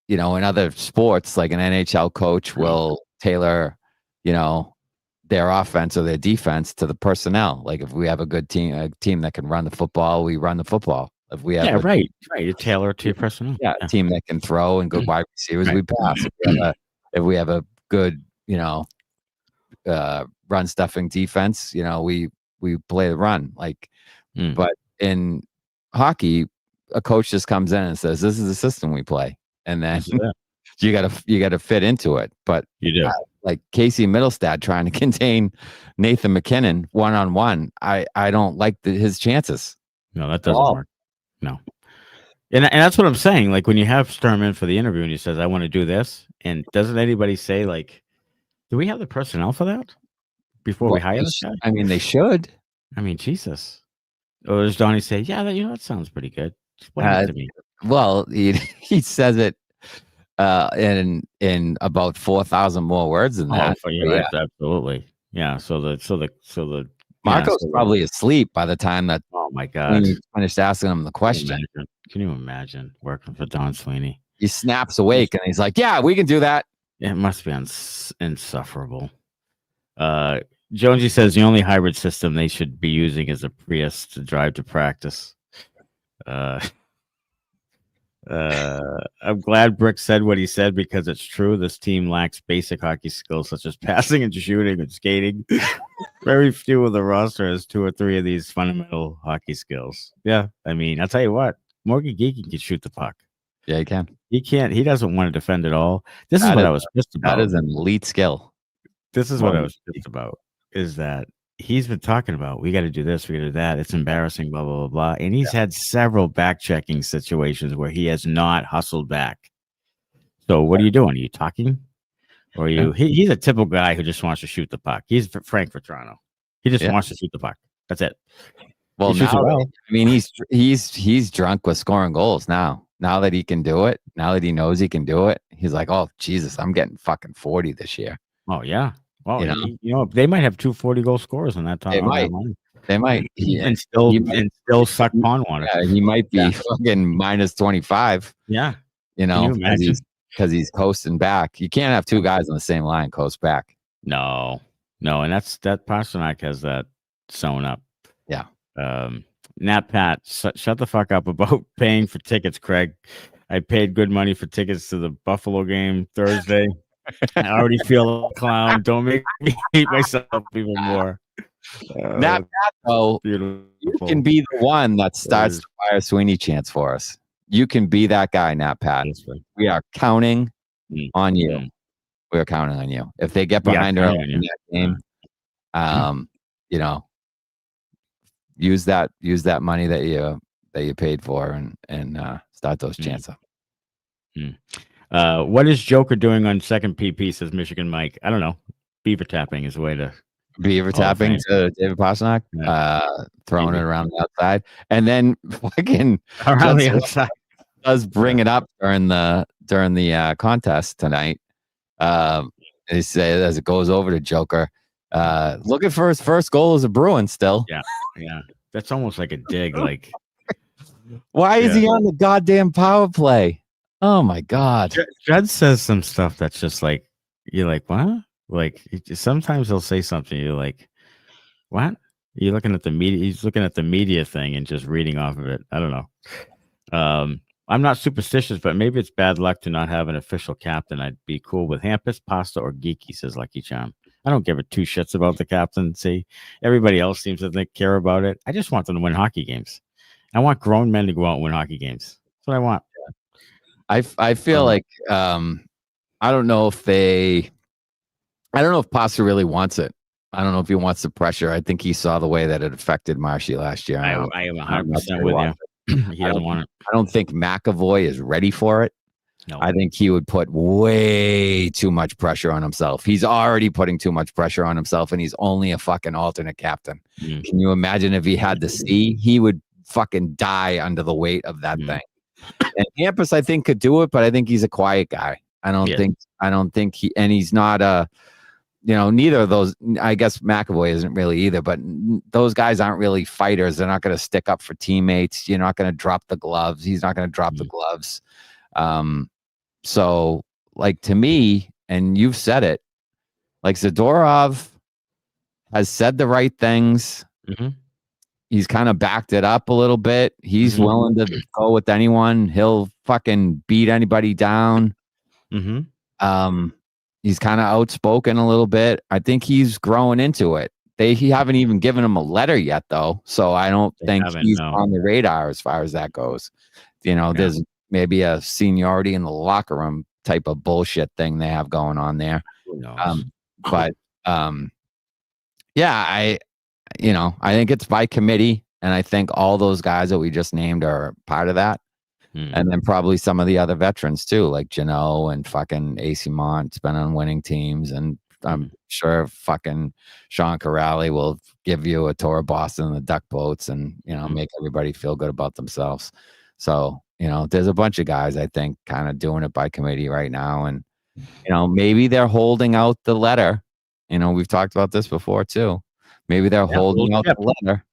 in other sports, like an NHL coach will tailor, their offense or their defense to the personnel. Like if we have a good team, a team that can run the football, we run the football. If we have right. You tailor it to your personnel. A team that can throw and good wide receivers, we pass. If we have a good, run stuffing defense, we play the run. Like, but in hockey, a coach just comes in and says, "This is the system we play," and then you gotta fit into it. But you do. Like Casey Middlestad trying to contain Nathan McKinnon one-on-one. I don't like his chances. No, that doesn't work. No. And that's what I'm saying. Like when you have Sturm in for the interview and he says, I want to do this. And doesn't anybody say, like, do we have the personnel for that before we hire this guy? I mean, they should. I mean, Jesus. Or does Donnie say, yeah, that sounds pretty good. Explain it to me. Well, he says it in about 4,000 more words than that. Yeah, absolutely. Yeah. So the Marco's probably asleep by the time that. Oh my God! We finished asking him the question. Can you imagine working for Don Sweeney? He snaps awake and he's like, "Yeah, we can do that." It must be insufferable. Jonesy says the only hybrid system they should be using is a Prius to drive to practice. I'm glad Brick said what he said because it's true. This team lacks basic hockey skills such as passing and shooting and skating. Very few of the roster has 2 or 3 of these fundamental hockey skills. Yeah, I mean, I'll tell you what, Morgan Geekie can shoot the puck. Yeah, he can. He doesn't want to defend at all. This is what I was pissed about. That is an elite skill. This is what I was pissed about, is that he's been talking about, we got to do this, we got to do that. It's embarrassing, blah, blah, blah, blah. And he's had several back-checking situations where he has not hustled back. So what are you doing? Are you talking? Or are you? He's a typical guy who just wants to shoot the puck. He's Frank Vetrano. He just wants to shoot the puck. That's it. Well, now, I mean, he's drunk with scoring goals now. Now that he can do it, now that he knows he can do it, he's like, oh, Jesus, I'm getting fucking 40 this year. Oh, yeah. Well, they might have 2 40-goal scorers on that time. They might. And still suck pond water. Yeah, he might be fucking minus 25. Yeah. Because he's coasting back. You can't have 2 guys on the same line coast back. No. And that Pastrnak has that sewn up. Yeah. Nat Pat, shut the fuck up about paying for tickets, Craig. I paid good money for tickets to the Buffalo game Thursday. I already feel a clown. Don't make me hate myself even more. Nat Pat, though, you can be the one that starts to fire Sweeney chants for us. You can be that guy, Nat Pat. We are counting on you. We are counting on you. If they get behind her in that game, use that money that you paid for and start those chants up. What is Joker doing on second PP, says Michigan Mike? I don't know. Beaver tapping is a way to tapping to David Pastrnak, throwing it around the outside, and then fucking around the outside. Does bring it up during the contest tonight. They say as it goes over to Joker, looking for his first goal as a Bruin still. Yeah. That's almost like a dig. Like, why is he on the goddamn power play? Oh my God. Judd says some stuff that's just like, you're like, what? Like, sometimes he'll say something, you're like, what? You're looking at the media. He's looking at the media thing and just reading off of it. I don't know. I'm not superstitious, but maybe it's bad luck to not have an official captain. I'd be cool with Hampus, Pasta, or Geekie, says Lucky Charm. I don't give a 2 shits about the captaincy. Everybody else seems to care about it. I just want them to win hockey games. I want grown men to go out and win hockey games. That's what I want. I feel like I don't know if Pasta really wants it. I don't know if he wants the pressure. I think he saw the way that it affected Marshy last year. I am 100% with you. He doesn't want it. I don't think McAvoy is ready for it. No. I think he would put way too much pressure on himself. He's already putting too much pressure on himself, and he's only a fucking alternate captain. Can you imagine if he had the C? He would fucking die under the weight of that thing. And Hampus, I think, could do it, but I think he's a quiet guy. I don't think he's not a, neither of those. I guess McAvoy isn't really either, but those guys aren't really fighters. They're not going to stick up for teammates. You're not going to drop the gloves. He's not going to drop the gloves. So, like, to me, and you've said it, like, Zadorov has said the right things. He's kind of backed it up a little bit. He's willing to go with anyone. He'll fucking beat anybody down. He's kind of outspoken a little bit. I think he's growing into it. He haven't even given him a letter yet, though. So I don't think he's on the radar as far as that goes. There's maybe a seniority in the locker room type of bullshit thing they have going on there. I think it's by committee, and I think all those guys that we just named are part of that. And then probably some of the other veterans too, like Jano and fucking Eyssimont, been on winning teams, and I'm sure fucking Sean Corrali will give you a tour of Boston and the duck boats and, make everybody feel good about themselves. So, there's a bunch of guys, I think, kind of doing it by committee right now. And, maybe they're holding out the letter. We've talked about this before too. Maybe they're holding out the letter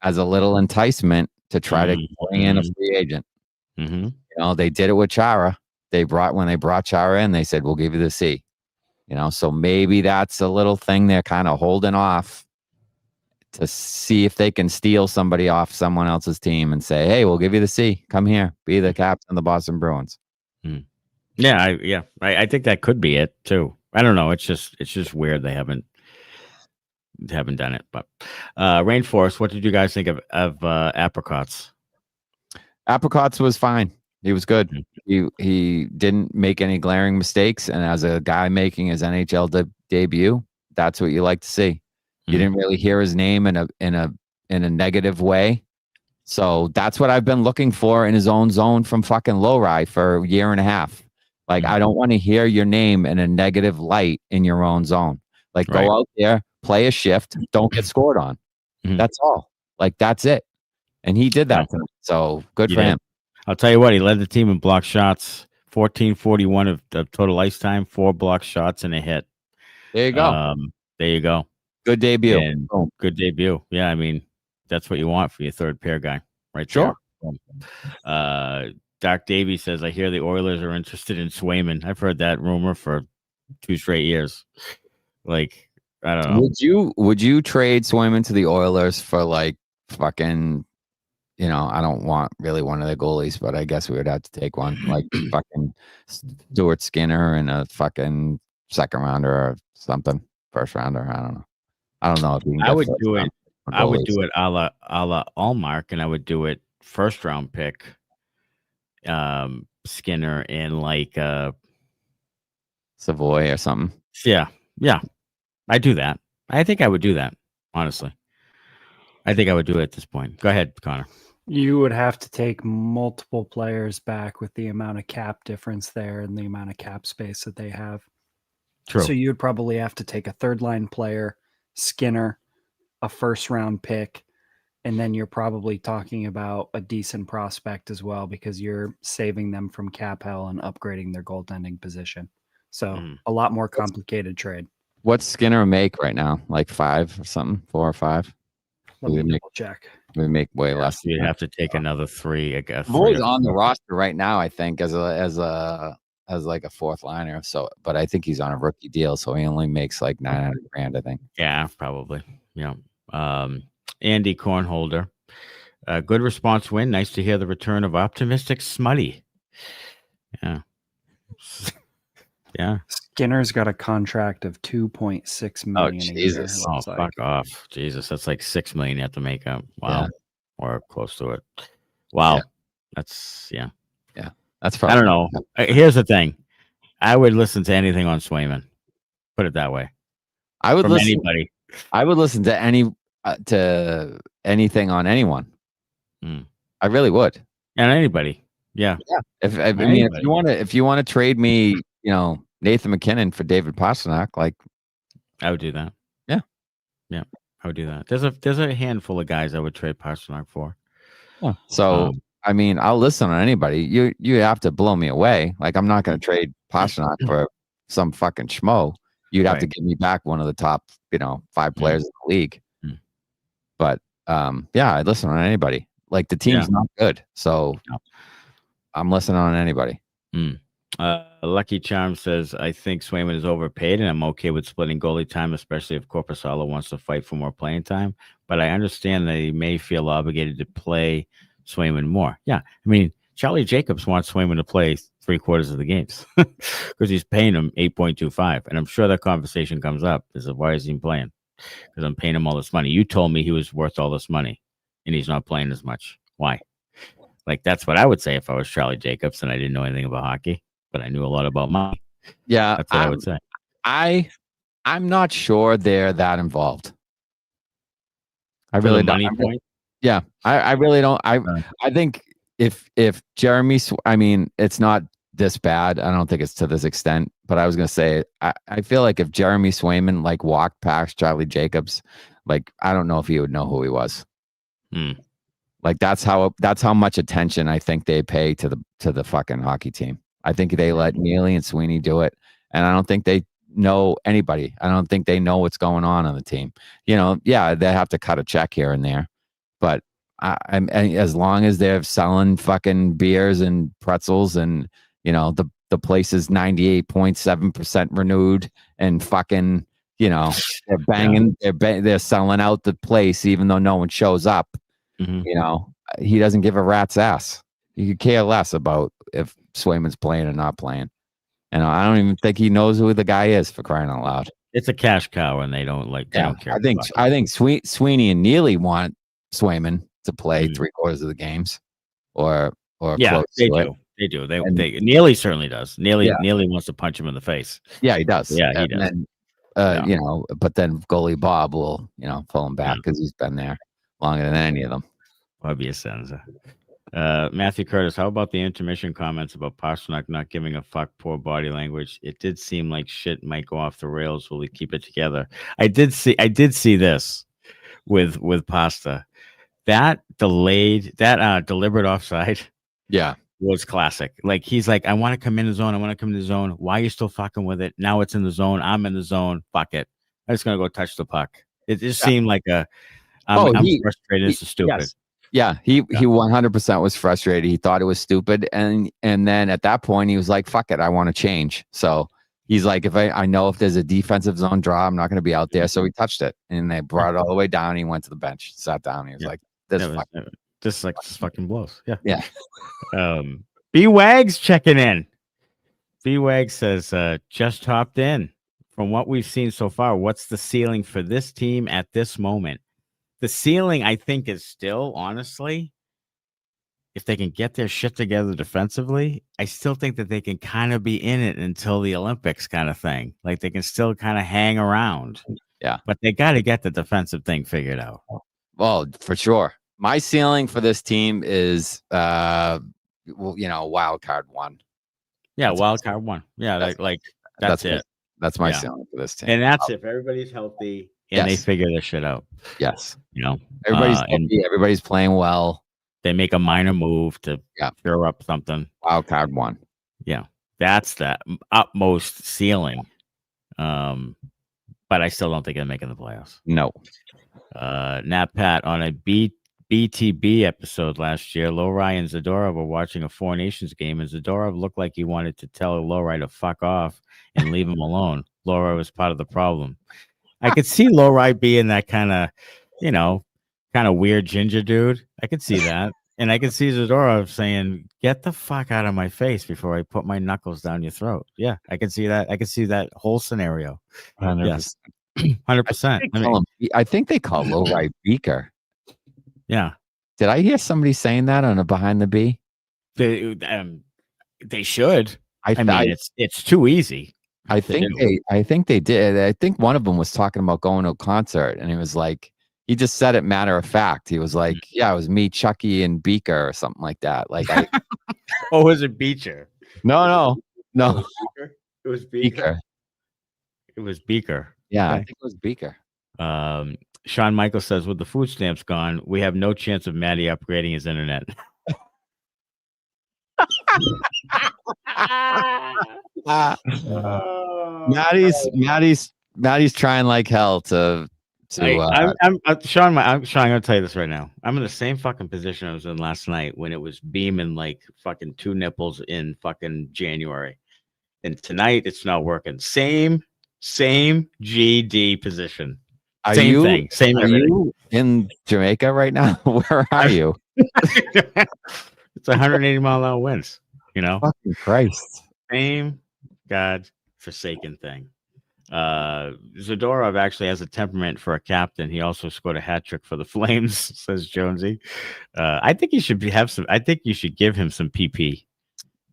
as a little enticement to try to bring in a free agent. They did it with Chara. When they brought Chara in, they said, we'll give you the C. So maybe that's a little thing they're kind of holding off to see if they can steal somebody off someone else's team and say, hey, we'll give you the C. Come here. Be the captain of the Boston Bruins. Yeah. I think that could be it too. I don't know. It's just weird they haven't done it. But Rainforest, what did you guys think of Apricots? Apricots was fine. He was good. He didn't make any glaring mistakes, and as a guy making his NHL debut, that's what you like to see. You didn't really hear his name in a negative way, so that's what I've been looking for in his own zone from fucking Lohrei for a year and a half. Like, I don't want to hear your name in a negative light in your own zone. Like, go out there, play a shift, don't get scored on. That's all. Like, that's it. And he did that tonight. So good for him. I'll tell you what, he led the team in block shots, 14:41 of total ice time, 4 block shots and a hit. There you go. Good debut. Good debut. Yeah, I mean, that's what you want for your third pair guy, right? Sure. Doc Davey says, I hear the Oilers are interested in Swayman. I've heard that rumor for 2 straight years. Like, I don't know. Would you trade Swayman to the Oilers for like fucking, I don't want really one of the goalies, but I guess we would have to take one like fucking Stuart Skinner and a fucking second rounder or something, first rounder. I don't know if you can. I would do it a la Allmark, and I would do it first round pick. Skinner and like Savoy or something. Yeah. I do that. I think I would do that, honestly. I think I would do it at this point. Go ahead, Connor. You would have to take multiple players back with the amount of cap difference there and the amount of cap space that they have. True. So you would probably have to take a third line player, Skinner, a first round pick, and then you're probably talking about a decent prospect as well because you're saving them from cap hell and upgrading their goaltending position. So a lot more complicated trade. What's Skinner make right now? Like 5 or something? 4 or 5? Let me double check. We make way less. You'd have to take another 3, I guess. Boy's on the roster right now, I think, as like a fourth liner. So, but I think he's on a rookie deal, so he only makes like $900,000, I think. Yeah, probably. Yeah. Andy Cornholder, good response win. Nice to hear the return of optimistic Smutty. Yeah. Yeah. Skinner's got a contract of $2.6 million. Oh, Jesus. Fuck off. Jesus. That's like $6 million you have to make up. Wow. Yeah. Or close to it. Wow. Yeah. That's That's probably, I don't know. Here's the thing. I would listen to anything on Swayman. Put it that way. I would listen anybody. I would listen to anything on anyone. I really would. And anybody. Yeah. If you want to trade me, Nathan McKinnon for David Pastrnak, like I would do that. Yeah. I would do that. There's a handful of guys I would trade Pastrnak for. Yeah. So I mean, I'll listen on anybody. You have to blow me away. Like, I'm not going to trade Pastrnak for some fucking schmo. You'd have to give me back one of the top, 5 players in the league. But I'd listen on anybody. Like, the team's not good, so I'm listening on anybody. Lucky Charm says, I think Swayman is overpaid, and I'm okay with splitting goalie time, especially if Korpisalo wants to fight for more playing time. But I understand that he may feel obligated to play Swayman more. Yeah, I mean, Charlie Jacobs wants Swayman to play 3/4 of the games because he's paying him $8.25, and I'm sure that conversation comes up. Is why is he playing? Because I'm paying him all this money. You told me he was worth all this money, and he's not playing as much. Why? Like, that's what I would say if I was Charlie Jacobs and I didn't know anything about hockey, but I knew a lot about money. Yeah, that's what I would say. I'm not sure they're that involved. I really don't. I really don't. I think if Jeremy, it's not this bad. I don't think it's to this extent, but I was gonna say I feel like if Jeremy Swayman like walked past Charlie Jacobs, like I don't know if he would know who he was. Like that's how much attention I think they pay to the fucking hockey team. I think they let Neely and Sweeney do it, and I don't think they know anybody. I don't think they know what's going on the team. You know, yeah, they have to cut a check here and there, but I'm as long as they're selling fucking beers and pretzels, and you know the place is 98.7% renewed, and fucking you know they're banging, they're selling out the place even though no one shows up. You know, he doesn't give a rat's ass. He could care less about if Swayman's playing or not playing. And I don't even think he knows who the guy is, for crying out loud. It's a cash cow, and they don't like. They don't care. I think Sweeney and Neely want Swayman to play 3/4 of the games, or yeah, they do. They do. Neely certainly does. Neely wants to punch him in the face. Yeah, he does. Yeah, he does. Then, you know, but then goalie Bob will, you know, pull him back because he's been there longer than any of them. Bobby Senza. Matthew Curtis, how about the intermission comments about Pastrnak not giving a fuck, poor body language? It did seem like shit might go off the rails. Will he keep it together? I did see this with Pasta. That deliberate offside. Yeah. Was classic. Like he's like, I want to come in the zone. I want to come in the zone. Why are you still fucking with it? Now it's in the zone. I'm in the zone. Fuck it. I'm just gonna go touch the puck. It just seemed like I'm frustrated. This is stupid. Yes. Yeah, he 100% was frustrated. He thought it was stupid, and then at that point he was like, "Fuck it, I want to change." So he's like, "If I know if there's a defensive zone draw, I'm not going to be out there." So he touched it, and they brought it all the way down. He went to the bench, sat down. He was like, "This fucking blows." Yeah, yeah. B Wags checking in. B Wags says, "Just hopped in. From what we've seen so far, what's the ceiling for this team at this moment?" The ceiling, I think, is still, honestly, if they can get their shit together defensively, I still think that they can kind of be in it until the Olympics kind of thing. Like they can still kind of hang around. Yeah. But they got to get the defensive thing figured out. Well, for sure. My ceiling for this team is, wild card one. Yeah, wild card one. Yeah, that's it. That's my ceiling for this team. And that's if everybody's healthy. And they figure this shit out. Yes. You know, everybody's playing well. They make a minor move to stir up something. Wild card one. Yeah. That's the utmost ceiling. But I still don't think they're making the playoffs. No. Nat Pat, on a BTB episode last year, Lohrei and Zadorov were watching a Four Nations game, and Zadorov looked like he wanted to tell Lohrei to fuck off and leave him alone. Lohrei was part of the problem. I could see Lohrei being that kind of, weird ginger dude. I could see that. And I could see Zadorov saying, "Get the fuck out of my face before I put my knuckles down your throat." Yeah, I can see that. I can see that whole scenario. 100%. Yes. 100%. I think they call Lohrei Beecher. Yeah. Did I hear somebody saying that on a Behind the B? They should. I mean, it's too easy. I think they did. I think one of them was talking about going to a concert, and he was like, he just said it matter of fact. He was like, "Yeah, it was me, Chucky, and Beecher, or something like that." Like, was it Beecher? No. It was Beecher. It was Beecher. Yeah, I think it was Beecher. Sean Michael says, with the food stamps gone, we have no chance of Matty upgrading his internet. Matty's trying like hell to Sean, I'm gonna tell you this right now. I'm in the same fucking position I was in last night when it was beaming like fucking 2 nipples in fucking January, and tonight it's not working. Same GD position. Are Same you in Jamaica right now? Where are you? It's 180-mile-an-hour winds. Fucking Christ. Same God-forsaken thing. Zadorov actually has a temperament for a captain. He also scored a hat trick for the Flames, says Jonesy. I think he should I think you should give him some PP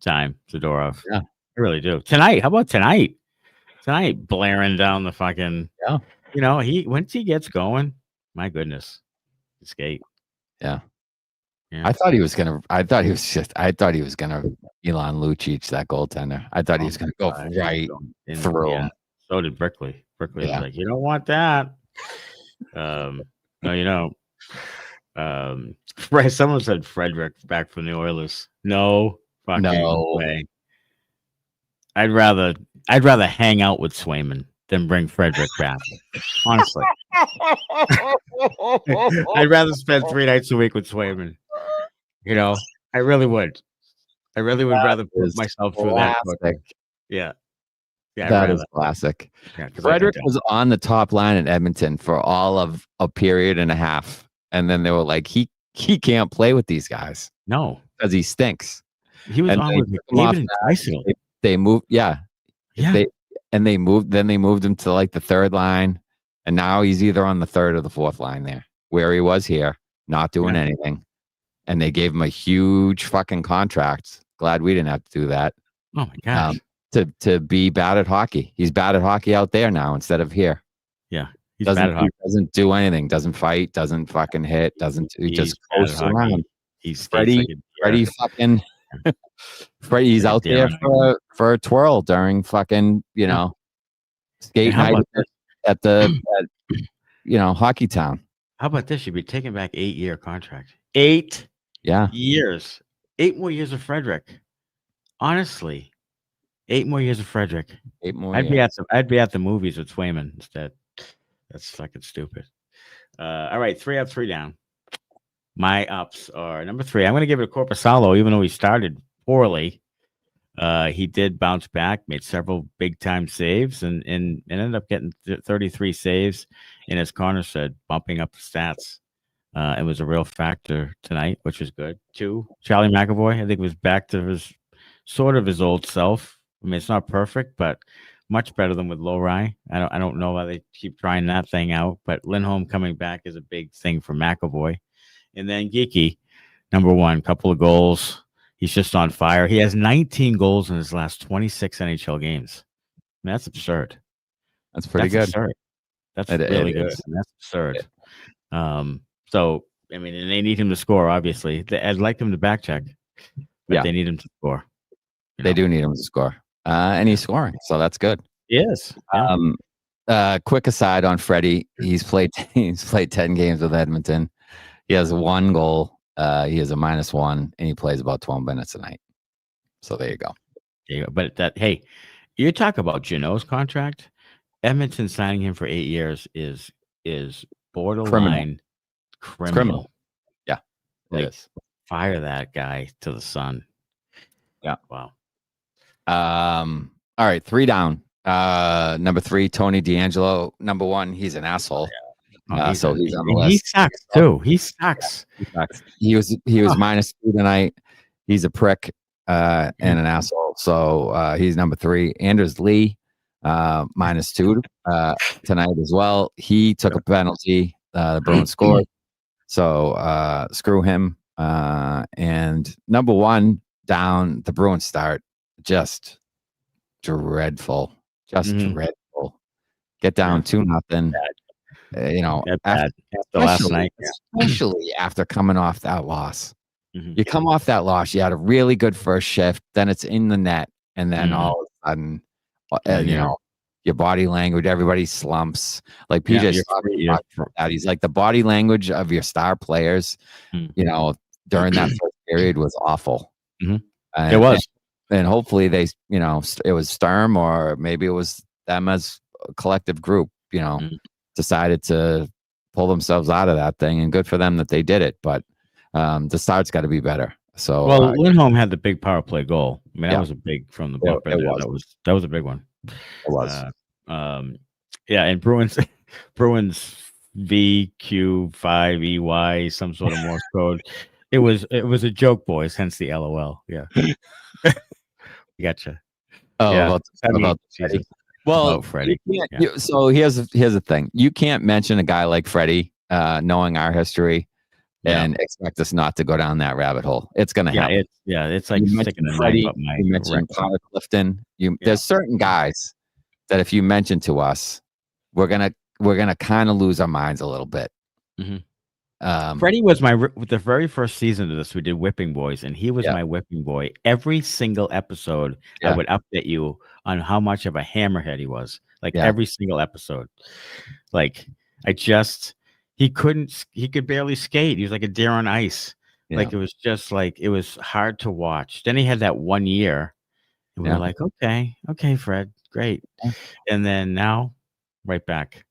time, Zadorov. Yeah, I really do. Tonight, how about tonight? Tonight, blaring down the fucking. Yeah. Once he gets going, my goodness, skate. Yeah. I thought he was gonna Elon Lucic, that goaltender. I thought he was gonna go right through him. So did Brickley. Brickley was like, you don't want that. No, you don't. Someone said Frederick back from the Oilers. No fucking way. I'd rather hang out with Swayman than bring Frederick back. Honestly. I'd rather spend 3 nights a week with Swayman. I really would. I really would rather put myself through that. Yeah. Yeah, that is classic. Yeah, Frederick was on the top line at Edmonton for all of a period and a half. And then they were like, he can't play with these guys. No. Because he stinks. He was on with David Draisaitl. They moved, they moved him to like the third line. And now he's either on the third or the fourth line there, where he was here, not doing anything. And they gave him a huge fucking contract. Glad we didn't have to do that. Oh my gosh. To be bad at hockey. He's bad at hockey out there now instead of here. Yeah. He doesn't do anything, doesn't fight, doesn't fucking hit, he just coasts around. He's Freddie fucking Freddie's out there for a twirl during fucking, skate night at Hockey Town. How about this? You'd be taking back 8-year contract. 8 years. 8 more years of Frederick. Honestly. 8 more years of Frederick. 8 more. I'd be at the movies with Swayman instead. That's fucking stupid. All right, 3 up, 3 down. My ups are number 3. I'm going to give it to Korpisalo, even though he started poorly. He did bounce back, made several big time saves, and ended up getting 33 saves. And as Connor said, bumping up the stats. It was a real factor tonight, which was good. 2, Charlie McAvoy, I think, was back to his old self. I mean, it's not perfect, but much better than with Lohrei. I don't know why they keep trying that thing out, but Lindholm coming back is a big thing for McAvoy. And then Geekie, number 1, couple of goals. He's just on fire. He has 19 goals in his last 26 NHL games. I mean, that's absurd. That's pretty good. Absurd. That's really good. I mean, that's absurd. So, I mean, and they need him to score, obviously. I'd like him to back check, but they need him to score. They do need him to score. And he's scoring, so that's good. Yes. Yeah. Quick aside on Freddie, he's played 10 games with Edmonton. He has 1 goal. He has a -1, and he plays about 12 minutes a night. So there you go. But you talk about Joonas' contract. Edmonton signing him for 8 years is borderline criminal. Yeah, it is. Fire that guy to the sun. Yeah. Wow. All right, 3 down. Number 3, Tony DeAngelo. Number 1, he's an asshole. So he's on the list. He sucks too. He sucks. He was -2 tonight. He's a prick and an asshole. So he's number 3. Anders Lee, -2 tonight as well. He took a penalty. The Bruins scored. So screw him. And number 1 down, the Bruins start. Just dreadful. Dreadful. Get down 2-0. Last night, especially after coming off that loss. You come off that loss, you had a really good first shift, then it's in the net, and then all of a sudden, your body language, everybody slumps. Like PJ that. He's like, the body language of your star players, during that first period was awful. It was. And hopefully they, it was Sturm, or maybe it was them as a collective group, decided to pull themselves out of that thing, and good for them that they did it. But the start's got to be better. So Lindholm had the big power play goal. I mean, that was a big from the bump. That was a big one. It was. And Bruins VQ5EY, some sort of Morse code. It was a joke, boys. Hence the LOL. Yeah. Gotcha. About Freddie. Well, Freddie. So here's the thing. You can't mention a guy like Freddie, knowing our history, and expect us not to go down that rabbit hole. It's going to happen. It's like sticking a knife up my. You mentioned Connor Clifton. There's certain guys that if you mention to us, we're gonna kind of lose our minds a little bit. Freddie was with the very first season of this. We did Whipping Boys, and he was Yeah. my whipping boy. Every single episode, I Yeah. would update you on how much of a hammerhead he was. Like Yeah. every single episode. Like he could barely skate. He was like a deer on ice. Yeah. Like it was just like it was hard to watch. Then he had that 1 year, and we were like, okay, Fred, great. Yeah. And then now, right back.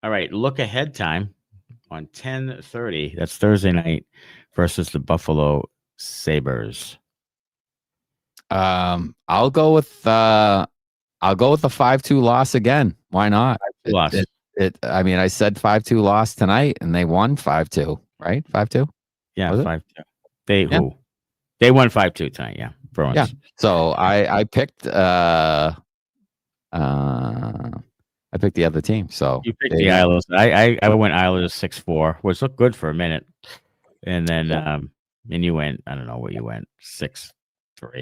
All right, look ahead time on 10:30. That's Thursday night versus the Buffalo Sabres. I'll go with the 5-2 loss again. Why not? Loss. I mean, I said 5-2 loss tonight, and they won 5-2, right? 5-2. Yeah, Was it? 5-2. They won 5-2 tonight. Yeah, Bruins. Yeah. So I picked I picked the other team. So you picked the Islanders. I went Islanders 6-4, which looked good for a minute, and then and you went. I don't know what you went 6-3.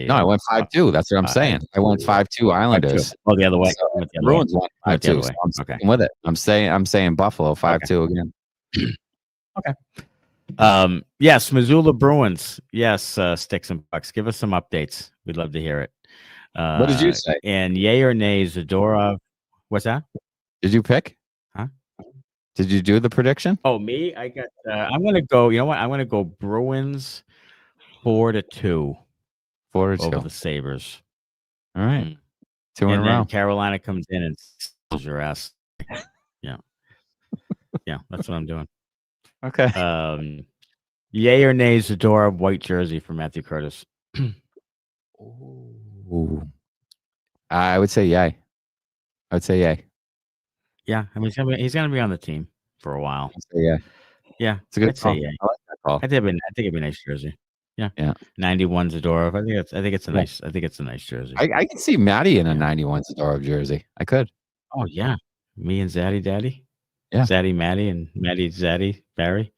No, I went 5-2. That's what I'm saying. I went 5-2 Islanders. 5-2. Oh, the other way. So Bruins won 5-2. So I'm sticking with it. I'm saying Buffalo 5-2 again. Okay. Yes, Missoula Bruins. Yes, Sticks and Bucks. Give us some updates. We'd love to hear it. What did you say? And yay or nay, Zadorov. What's that? Did you pick? Huh? Did you do the prediction? Oh, me? I got. I'm gonna go. You know what? I'm gonna go Bruins 4-2 over the Sabres. All right, 2 in and a then row. Carolina comes in and steals your ass. Yeah, that's what I'm doing. Okay. Yay or nay, Zadorov white jersey for Matthew Curtis. Ooh. I would say yay. Yeah, I mean he's gonna be on the team for a while. Yeah, Yeah, it's a good I'd call. say yay. I like that call. I think it'd be a nice jersey. Yeah. 91 Zadorov. I think it's a nice. I think it's a nice jersey. I can see Matty in a 91 Zadorov jersey. I could. Oh yeah, me and Zaddy Daddy. Yeah. Zaddy Matty and Matty Zaddy Barry.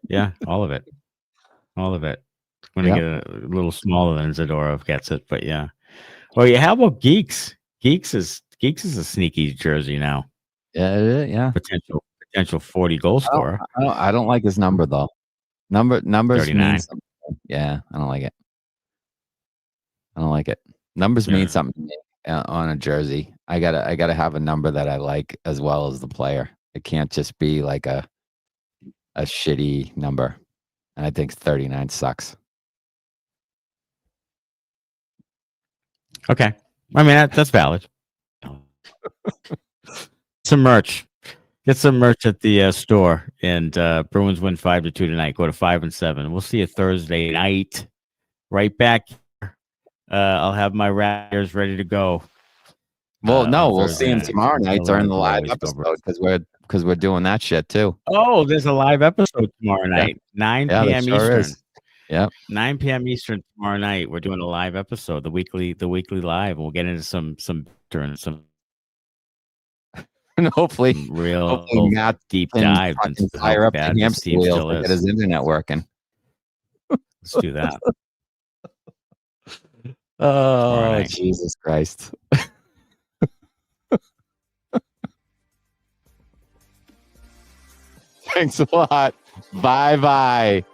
Yeah, all of it. All of it. When I get a little smaller than Zadorov gets it, but yeah. Well, yeah. How about Geeks? Geeks is a sneaky jersey now. Yeah. Potential 40 goal scorer. I don't like his number though. Numbers 39. mean something. Yeah, I don't like it. Numbers mean something to me on a jersey. I gotta have a number that I like as well as the player. It can't just be like a shitty number. And I think 39 sucks. Okay. I mean that's valid. Some merch. Get some merch at the store, and Bruins win 5-2 tonight. Go to 5-7. We'll see you Thursday night. Right back here. I'll have my Raptors ready to go. Well, no, we'll see him tomorrow night during the live episode because we're doing that shit too. Oh, there's a live episode tomorrow night, 9 p.m. Eastern. Yep, 9 p.m. Eastern tomorrow night. We're doing a live episode, the weekly live. We'll get into some and hopefully Matt deep dive into fire up the hamster wheel to get his internet working. Let's do that. Oh, Jesus Christ. Thanks a lot. Bye-bye.